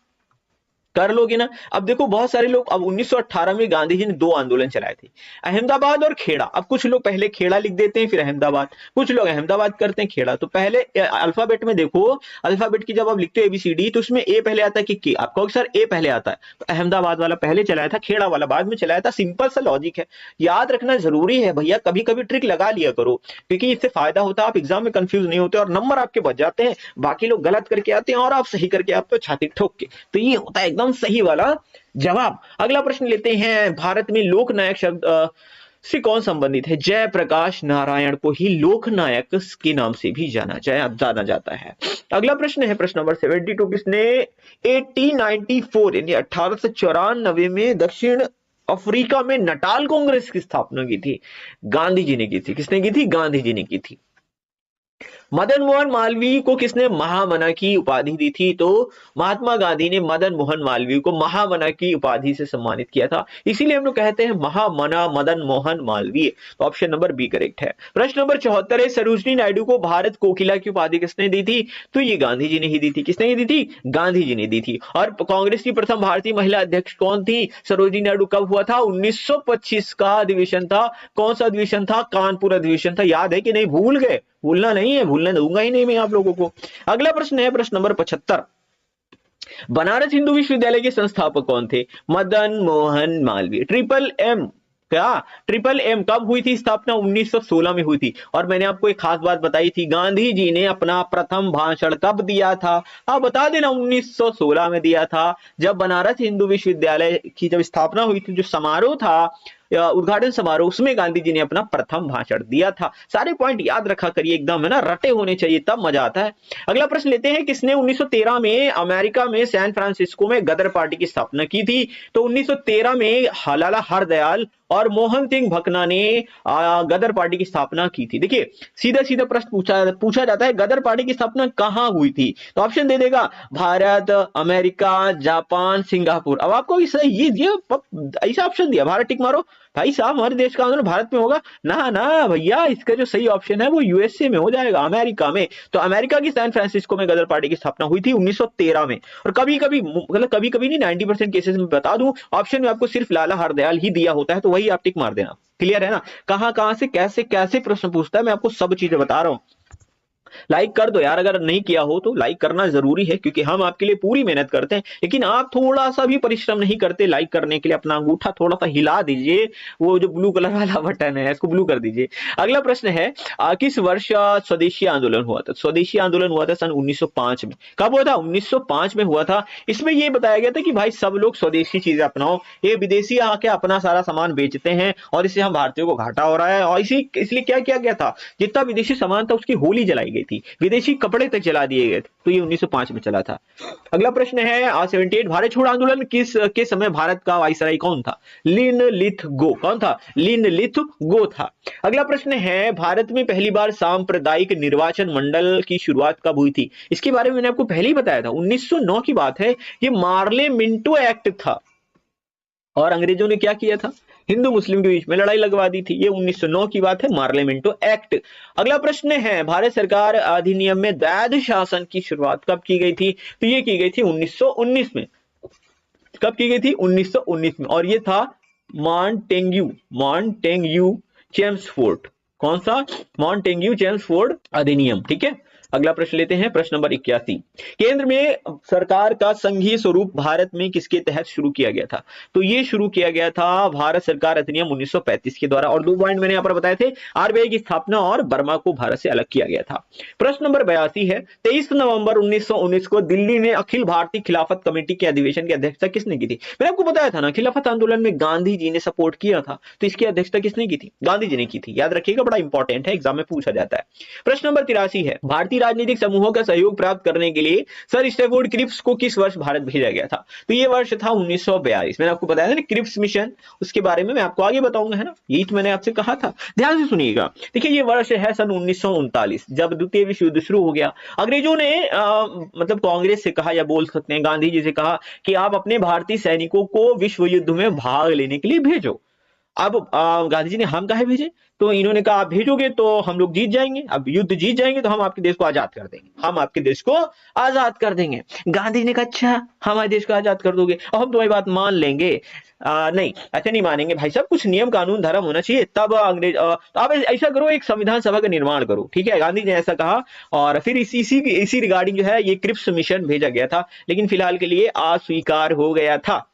कर लोगे ना? अब देखो बहुत सारे लोग, अब 1918 में गांधी जी ने 2 आंदोलन चलाए थे, अहमदाबाद और खेड़ा। अब कुछ लोग पहले खेड़ा लिख देते हैं फिर अहमदाबाद, कुछ लोग अहमदाबाद करते हैं खेड़ा। तो पहले अल्फाबेट में देखो, अल्फाबेट की जब आप लिखते हो एबीसीडी, तो उसमें ए पहले आता है कि के? आपको सर ए पहले आता है, तो अहमदाबाद वाला पहले चलाया था, खेड़ा वाला बाद में चलाया था। सिंपल सा लॉजिक है, याद रखना जरूरी है भैया। कभी कभी ट्रिक लगा लिया करो, क्योंकि इससे फायदा होता है, आप एग्जाम में कंफ्यूज नहीं होते और नंबर आपके बच जाते हैं। बाकी लोग गलत करके आते हैं और आप सही करके आते हो छाती ठोक के, तो ये होता है एकदम सही वाला जवाब। अगला प्रश्न लेते हैं, भारत में लोकनायक शब्द से कौन संबंधित है? जयप्रकाश नारायण को ही लोकनायक के नाम से भी जाना जाता है। अगला प्रश्न है प्रश्न नंबर 72, किसने 1894 यानी 1894 में दक्षिण अफ्रीका में नटाल कांग्रेस की स्थापना की थी? गांधी जी ने की थी। किसने की थी? गांधी जी ने की थी। मदन मोहन मालवीय को किसने महामना की उपाधि दी थी? तो महात्मा गांधी ने मदन मोहन मालवीय को महामना की उपाधि से सम्मानित किया था, इसीलिए हम लोग कहते हैं महामना मदन मोहन मालवीय। तो ऑप्शन नंबर बी करेक्ट है। प्रश्न नंबर 74 है, सरोजिनी नायडू को भारत कोकिला की उपाधि किसने दी थी? तो ये गांधी जी ने ही दी थी। किसने दी थी? गांधी जी ने दी थी। और कांग्रेस की प्रथम भारतीय महिला अध्यक्ष कौन थी? सरोजिनी नायडू। कब हुआ था? 1925 का अधिवेशन था। कौन सा अधिवेशन था? कानपुर अधिवेशन था। याद है कि नहीं? भूल गए? भूलना नहीं है, भूलने दूंगा ही नहीं मैं आप लोगों को। अगला प्रश्न है प्रश्न नंबर 75, बनारस हिंदू विश्वविद्यालय के संस्थापक कौन थे? मदन मोहन मालवीय। ट्रिपल एम, क्या ट्रिपल एम कब हुई थी स्थापना? 1916 में हुई थी। और मैंने आपको एक खास बात बताई थी, गांधी जी ने अपना प्रथम भाषण कब दिया था? आप बता देना, 1916 में दिया था, जब बनारस हिंदू विश्वविद्यालय की जब स्थापना हुई थी, जो समारोह था, उद्घाटन समारोह, उसमें गांधी जी ने अपना प्रथम भाषण दिया था। सारे पॉइंट याद रखा करिए, एकदम है ना, रटे होने चाहिए, तब मजा आता है। अगला प्रश्न लेते हैं, किसने 1913 में अमेरिका में सैन फ्रांसिस्को में गदर पार्टी की स्थापना की थी? तो 1913 में लाला हरदयाल और मोहन सिंह भकना ने गदर पार्टी की स्थापना की थी। देखिए सीधा सीधा प्रश्न पूछा जाता है, गदर पार्टी की स्थापना कहां हुई थी? तो ऑप्शन दे देगा, भारत, अमेरिका, जापान, सिंगापुर। अब आपको ये ऐसा ऑप्शन दिया, भारत टिक मारो। भाई साहब हमारे देश का आंदोलन भारत में होगा? ना ना भैया, इसका जो सही ऑप्शन है वो यूएसए में हो जाएगा, अमेरिका में। तो अमेरिका की सैन फ्रांसिस्को में गदर पार्टी की स्थापना हुई थी 1913 में। और कभी कभी, मतलब कभी कभी नहीं, 90% केसेस में बता दूं, ऑप्शन में आपको सिर्फ लाला हरदयाल ही दिया होता है, तो वही आप टिक मार देना। क्लियर है ना? कहां कहां से कैसे कैसे प्रश्न पूछता है, मैं आपको सब चीजें बता रहा हूं। लाइक कर दो यार, अगर नहीं किया हो तो लाइक करना जरूरी है, क्योंकि हम आपके लिए पूरी मेहनत करते हैं, लेकिन आप थोड़ा सा भी परिश्रम नहीं करते लाइक करने के लिए। अपना अंगूठा थोड़ा सा हिला दीजिए, वो जो ब्लू कलर वाला बटन है इसको ब्लू कर दीजिए। अगला प्रश्न है, किस वर्ष स्वदेशी आंदोलन हुआ था? स्वदेशी आंदोलन हुआ था सन 1905 में। कब हुआ था? 1905 में हुआ था। इसमें यह बताया गया था कि भाई सब लोग स्वदेशी चीजें अपनाओ, ये विदेशी आके अपना सारा सामान बेचते हैं और इससे हम भारतीयों को घाटा हो रहा है, और इसलिए क्या किया गया था, जितना विदेशी सामान था उसकी होली जलाई गई थी, विदेशी कपड़े तक जला दिए गए थे। तो ये 1905 में चला था। अगला प्रश्न है 78, भारत छोड़ो आंदोलन किस के समय भारत का वायसराय कौन था? लिनलिथगो। कौन था? लिनलिथगो था। अगला प्रश्न है, भारत में पहली बार सांप्रदायिक निर्वाचन मंडल की शुरुआत कब हुई थी? इसके बारे में मैंने आपको पहले ही बताया था, 1909 की बात है। ये मार्ले मिंटो एक्ट था, और अंग्रेजों ने क्या किया था? हिंदू मुस्लिम के बीच में लड़ाई लगवा दी थी। ये 1909 की बात है, मार्लेमेंटो एक्ट। अगला प्रश्न है, भारत सरकार अधिनियम में वैध शासन की शुरुआत कब की गई थी? तो ये की गई थी 1919 में। कब की गई थी? 1919 में, और ये था मॉन्टेग्यू चेम्सफोर्ड। कौन सा? मॉन्टेग्यू चेम्सफोर्ड अधिनियम। ठीक है, अगला प्रश्न लेते हैं, प्रश्न नंबर 81। केंद्र में सरकार का संघीय स्वरूप भारत में किसके तहत शुरू किया गया था? तो ये शुरू किया गया था भारत सरकार अधिनियम 1935 के द्वारा, और 2 पॉइंट मैंने यहां पर बताए थे, आरबीआई की स्थापना और बर्मा को भारत से अलग किया गया था। प्रश्न नंबर 82 है, 23 नवंबर 1919 को दिल्ली में अखिल भारतीय खिलाफत कमेटी के अधिवेशन की अध्यक्षता किसने की थी? मैंने आपको बताया था ना, खिलाफत आंदोलन में गांधी जी ने सपोर्ट किया था, तो इसकी अध्यक्षता किसने की थी? गांधी जी ने की थी। याद रखिएगा, बड़ा इंपॉर्टेंट है, एग्जाम में पूछा जाता है। प्रश्न नंबर 83 है, भारतीय राजनीतिक समूहों का सहयोग प्राप्त करने के लिए सर स्टैफोर्ड क्रिप्स को किस वर्ष भारत भेजा गया था? तो ये वर्ष था 1942। मैंने आपको बताया था ना क्रिप्स मिशन, उसके बारे में मैं आपको आगे बताऊंगा, है ना, यही तो मैंने आपसे कहा था। ध्यान से सुनिएगा। देखिए, ये वर्ष है सन 1939, जब द्वितीय विश्व युद्ध शुरू हो गया। अंग्रेजों ने मतलब कांग्रेस से कहा, या बोल सकते हैं गांधी जी से कहा, कि आप अपने भारतीय सैनिकों को विश्व युद्ध में भाग लेने के लिए भेजो। अब गांधी जी ने हम काहे भेजे? तो इन्होंने कहा आप भेजोगे तो हम लोग जीत जाएंगे, अब युद्ध जीत जाएंगे तो हम आपके देश को आजाद कर देंगे, हम आपके देश को आजाद कर देंगे। गांधी जी ने कहा अच्छा हमारे देश को आजाद कर दोगे, और हम तुम्हारी बात मान लेंगे। नहीं, ऐसे नहीं मानेंगे भाई साहब, कुछ नियम कानून धर्म होना चाहिए। तब अंग्रेज तो आप ऐसा करो, एक संविधान सभा का निर्माण करो। ठीक है, गांधी जी ने ऐसा कहा, और फिर इसी रिगार्डिंग जो है ये क्रिप्स मिशन भेजा गया था, लेकिन फिलहाल के लिए अस्वीकार हो गया था।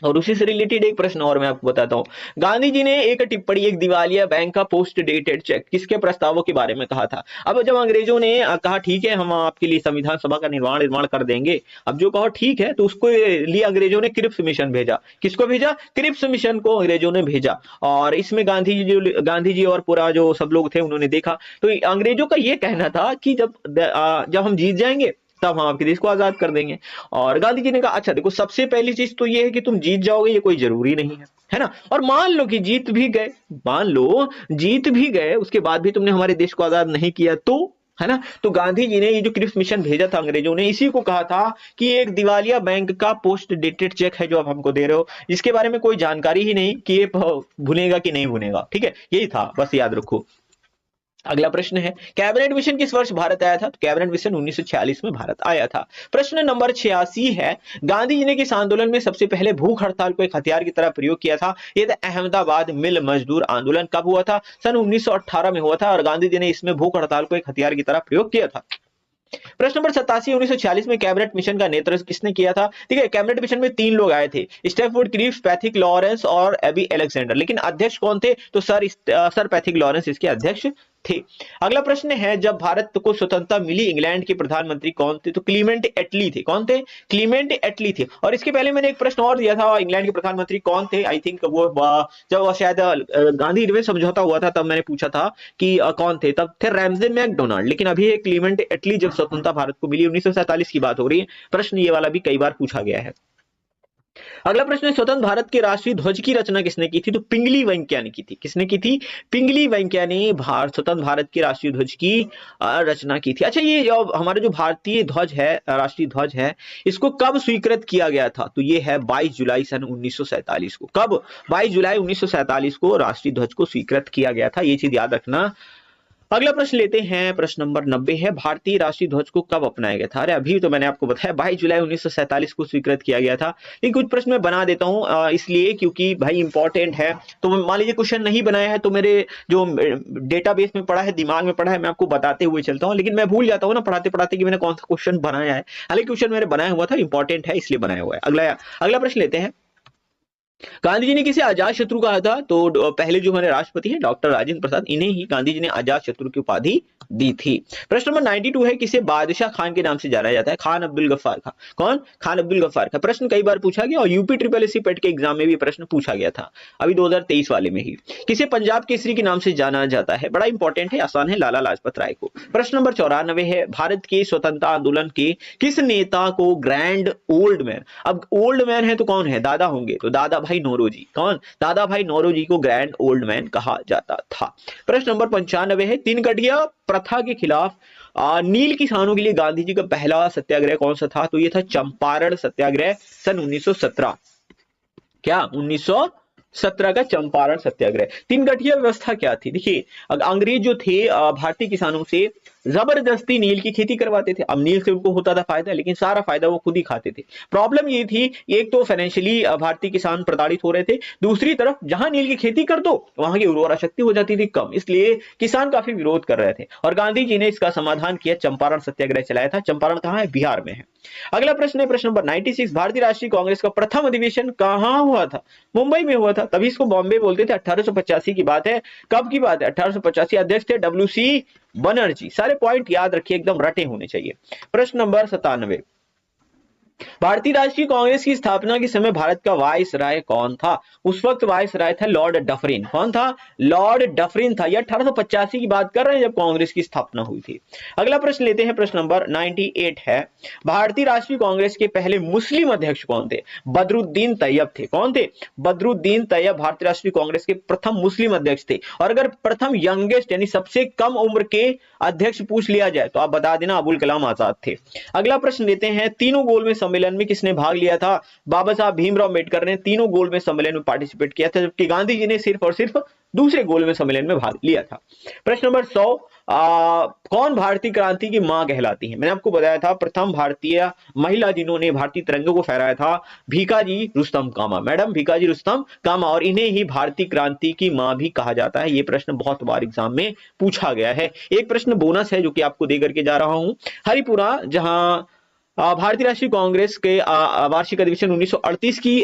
और उसी से रिलेटेड एक प्रश्न और मैं आपको बताता हूं। गांधी जी ने एक टिप्पणी, एक दिवालिया बैंक का पोस्ट डेटेड चेक किसके प्रस्तावों के बारे में कहा था? अब जब अंग्रेजों ने कहा ठीक है हम आपके लिए संविधान सभा का निर्माण कर देंगे, अब जो कहो ठीक है, तो उसको लिए अंग्रेजों ने क्रिप्स मिशन भेजा। किसको भेजा? क्रिप्स मिशन को अंग्रेजों ने भेजा। और इसमें गांधी जी और पूरा जो सब लोग थे उन्होंने देखा, तो अंग्रेजों का यह कहना था कि जब हम जीत जाएंगे तब हम आपके देश को आजाद कर देंगे। और गांधी जी ने कहा अच्छा देखो, सबसे पहली चीज तो ये है कि तुम जीत जाओगे, ये कोई जरूरी नहीं है ना, और मान लो कि जीत भी गए, मान लो जीत भी गए, उसके बाद भी तुमने हमारे देश को आजाद नहीं किया, तो है ना। तो गांधी जी ने ये जो क्रिप्स मिशन भेजा था अंग्रेजों ने, इसी को कहा था कि एक दिवालिया बैंक का पोस्ट डेटेड चेक है जो आप हमको दे रहे हो, जिसके बारे में कोई जानकारी ही नहीं कि ये भुनेगा कि नहीं भुनेगा। ठीक है, यही था, बस याद रखो। अगला प्रश्न है, कैबिनेट मिशन किस वर्ष भारत आया था? तो कैबिनेट मिशन 1946 में भारत आया था। प्रश्न नंबर 86 है, गांधी जी ने किस आंदोलन में सबसे पहले भूख हड़ताल को एक हथियार की तरह प्रयोग किया था? यह था अहमदाबाद मिल मजदूर आंदोलन। कब हुआ था? सन 1918 में हुआ था, और गांधी जी ने इसमें भूख हड़ताल को एक हथियार की तरह प्रयोग किया था। प्रश्न नंबर 87, 1946 में कैबिनेट मिशन का नेतृत्व किसने किया था? ठीक है, कैबिनेट मिशन में 3 लोग आए थे, स्टैफोर्ड क्रिप्स, पैथिक लॉरेंस और एबी अलेक्जेंडर, लेकिन अध्यक्ष कौन थे? तो सर पैथिक लॉरेंस इसके अध्यक्ष थे। अगला प्रश्न है, जब भारत को स्वतंत्रता मिली इंग्लैंड के प्रधानमंत्री कौन थे? तो क्लीमेंट एटली थे। कौन थे? क्लीमेंट एटली थे। और इसके पहले मैंने एक प्रश्न और दिया था, इंग्लैंड के प्रधानमंत्री कौन थे? आई थिंक वो जब शायद गांधी इरविन समझौता हुआ था तब मैंने पूछा था कि कौन थे, तब थे रैमजे मैकडोनाल्ड, लेकिन अभी क्लीमेंट एटली जब स्वतंत्रता भारत को मिली 1947 की बात हो रही है। प्रश्न ये वाला भी कई बार पूछा गया है। अगला प्रश्न है, स्वतंत्र भारत के राष्ट्रीय ध्वज की रचना किसने की थी? तो पिंगली वेंकैया ने की थी। किसने की थी? पिंगली वेंकैया ने स्वतंत्र भारत के राष्ट्रीय ध्वज की रचना की थी। अच्छा, ये हमारा जो भारतीय ध्वज है, राष्ट्रीय ध्वज है, इसको कब स्वीकृत किया गया था? तो ये है 22 जुलाई सन 1947 को। कब? 22 जुलाई 1947 को राष्ट्रीय ध्वज को स्वीकृत किया गया था, ये चीज याद रखना। अगला प्रश्न लेते हैं, प्रश्न नंबर 90 है, भारतीय राष्ट्रीय ध्वज को कब अपनाया गया था? अरे अभी तो मैंने आपको बताया 22 जुलाई 1947 को स्वीकृत किया गया था। लेकिन कुछ प्रश्न मैं बना देता हूं इसलिए क्योंकि भाई इंपॉर्टेंट है। तो मान लीजिए क्वेश्चन नहीं बनाया है तो मेरे जो डेटाबेस में पड़ा है, दिमाग में पड़ा है, मैं आपको बताते हुए चलता हूँ, लेकिन मैं भूल जाता हूँ ना पढ़ाते पढ़ाते कि मैंने कौन सा क्वेश्चन बनाया है। हालांकि क्वेश्चन मैंने बनाया हुआ था, इंपॉर्टेंट है इसलिए बनाया हुआ है। अगला प्रश्न लेते हैं, गांधी जी ने किसे अजात शत्रु कहा था? तो पहले जो हमारे राष्ट्रपति हैं डॉक्टर राजेंद्र प्रसाद, इन्हें ही गांधी जी ने अजात शत्रु की उपाधि दी थी। प्रश्न नंबर 92 है, किसे बादशाह खान के नाम से जाना जाता है? खान अब्दुल गफ्फार खान। कौन? खान अब्दुल गफ्फार का प्रश्न कई बार पूछा गया और यूपी ट्रिपल एससी पेट के एग्जाम में भी प्रश्न पूछा गया था, अभी 2023 वाले में ही। किसे पंजाब केसरी के नाम से जाना जाता है? बड़ा इंपॉर्टेंट है, आसान है, लाला लाजपत राय को। प्रश्न नंबर 94 है, भारत के स्वतंत्रता आंदोलन के किस नेता को ग्रैंड ओल्ड मैन, अब ओल्ड मैन है तो कौन है? दादा होंगे, तो दादा भाई नौरोजी। कौन? दादा भाई नौरोजी को ग्रैंड ओल्ड मैन कहा जाता था। प्रश्न नंबर 95 है, तीन कटिया प्रथा के खिलाफ नील किसानों के लिए गांधी जी का पहला सत्याग्रह कौन सा था? तो ये था चंपारण सत्याग्रह, सन 1917। क्या? 1917 का चंपारण सत्याग्रह। तीन गठिया व्यवस्था क्या थी? देखिए, अंग्रेज जो थे भारतीय किसानों से जबरदस्ती नील की खेती करवाते थे। अब नील से उनको होता था फायदा, लेकिन सारा फायदा वो खुद ही खाते थे। प्रॉब्लम ये थी, एक तो फाइनेंशियली भारतीय किसान प्रताड़ित हो रहे थे, दूसरी तरफ जहां नील की खेती कर दो वहां की उर्वरा शक्ति हो जाती थी कम, इसलिए किसान काफी विरोध कर रहे थे और गांधी जी ने इसका समाधान किया, चंपारण सत्याग्रह चलाया था। चंपारण कहां है? बिहार में है। अगला प्रश्न है, प्रश्न नंबर 96, भारतीय राष्ट्रीय कांग्रेस का प्रथम अधिवेशन कहां हुआ था? मुंबई में हुआ था, तभी इसको बॉम्बे बोलते थे। 1885 की बात है। कब की बात है? 1885। अध्यक्ष थे WC बनर्जी। सारे पॉइंट याद रखिए, एकदम रटे होने चाहिए। प्रश्न नंबर 97, भारतीय राष्ट्रीय कांग्रेस की स्थापना के समय भारत का वाइस राय कौन था? उस वक्त वाइस राय था लॉर्ड डफरिन। कौन था? लॉर्ड डफरिन था। यह 1885 की बात कर रहे हैं जब कांग्रेस की स्थापना हुई थी। अगला प्रश्न लेते हैं, प्रश्न नंबर 98 है, भारतीय राष्ट्रीय कांग्रेस के पहले मुस्लिम अध्यक्ष कौन थे? बदरुद्दीन तैयब थे। कौन थे? बदरुद्दीन तैयब भारतीय राष्ट्रीय कांग्रेस के प्रथम मुस्लिम अध्यक्ष थे। और अगर प्रथम यंगेस्ट यानी सबसे कम उम्र के अध्यक्ष पूछ लिया जाए तो आप बता देना, अबुल कलाम आजाद थे। अगला प्रश्न लेते हैं, तीनों गोल में सम्मेलन में किसने भाग लिया था? बाबा साहब भीमराव अम्बेडकर ने तीनों गोल में सम्मेलन में पार्टिसिपेट किया था, जबकि गांधी जी ने सिर्फ और सिर्फ दूसरे गोल में सम्मेलन में भाग लिया था। प्रश्न नंबर 100, कौन भारतीय क्रांति की मां कहलाती है? मैंने आपको बताया था प्रथम भारतीय महिला जिन्होंने भारतीय तिरंगे को फहराया था, भीकाजी रुस्तम कामा। मैडम भीकाजी रुस्तम कामा, और इन्हें ही भारतीय क्रांति की मां भी कहा जाता है। ये प्रश्न बहुत बार एग्जाम में पूछा गया है। एक प्रश्न बोनस है जो कि आपको दे करके जा रहा हूं, हरिपुरा जहां भारतीय राष्ट्रीय कांग्रेस के वार्षिक अधिवेशन 1938 की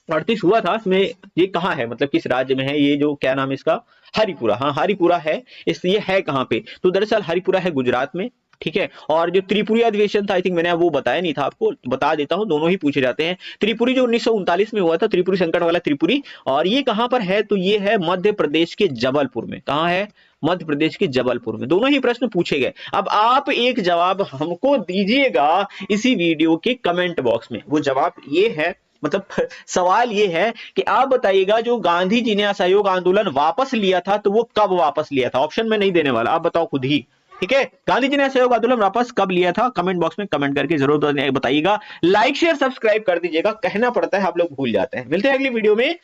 38 हुआ था, इसमें ये कहाँ है, मतलब किस राज्य में है? ये जो क्या नाम है इसका? हरिपुरा। हाँ, हरिपुरा है। इसलिए है कहाँ पे? तो दरअसल हरिपुरा है गुजरात में। ठीक है। और जो त्रिपुरी अधिवेशन था, आई थिंक मैंने वो बताया नहीं था आपको, बता देता हूं, दोनों ही पूछे जाते हैं। त्रिपुरी जो 1939 में हुआ था, त्रिपुरी संकट वाला त्रिपुरी, और ये कहां पर है? तो ये है मध्य प्रदेश के जबलपुर में। कहां है? मध्य प्रदेश के जबलपुर में। दोनों ही प्रश्न पूछे गए। अब आप एक जवाब हमको दीजिएगा इसी वीडियो के कमेंट बॉक्स में। वो जवाब ये है, मतलब सवाल ये है कि आप बताइएगा जो गांधी जी ने असहयोग आंदोलन वापस लिया था तो वो कब वापस लिया था? ऑप्शन में नहीं देने वाला, आप बताओ खुद ही। ठीक है, गांधी जी ने असहयोग आंदोलन वापस कब लिया था? कमेंट बॉक्स में कमेंट करके जरूर बताइएगा। लाइक शेयर सब्सक्राइब कर दीजिएगा, कहना पड़ता है, आप लोग भूल जाते हैं। मिलते हैं अगली वीडियो में।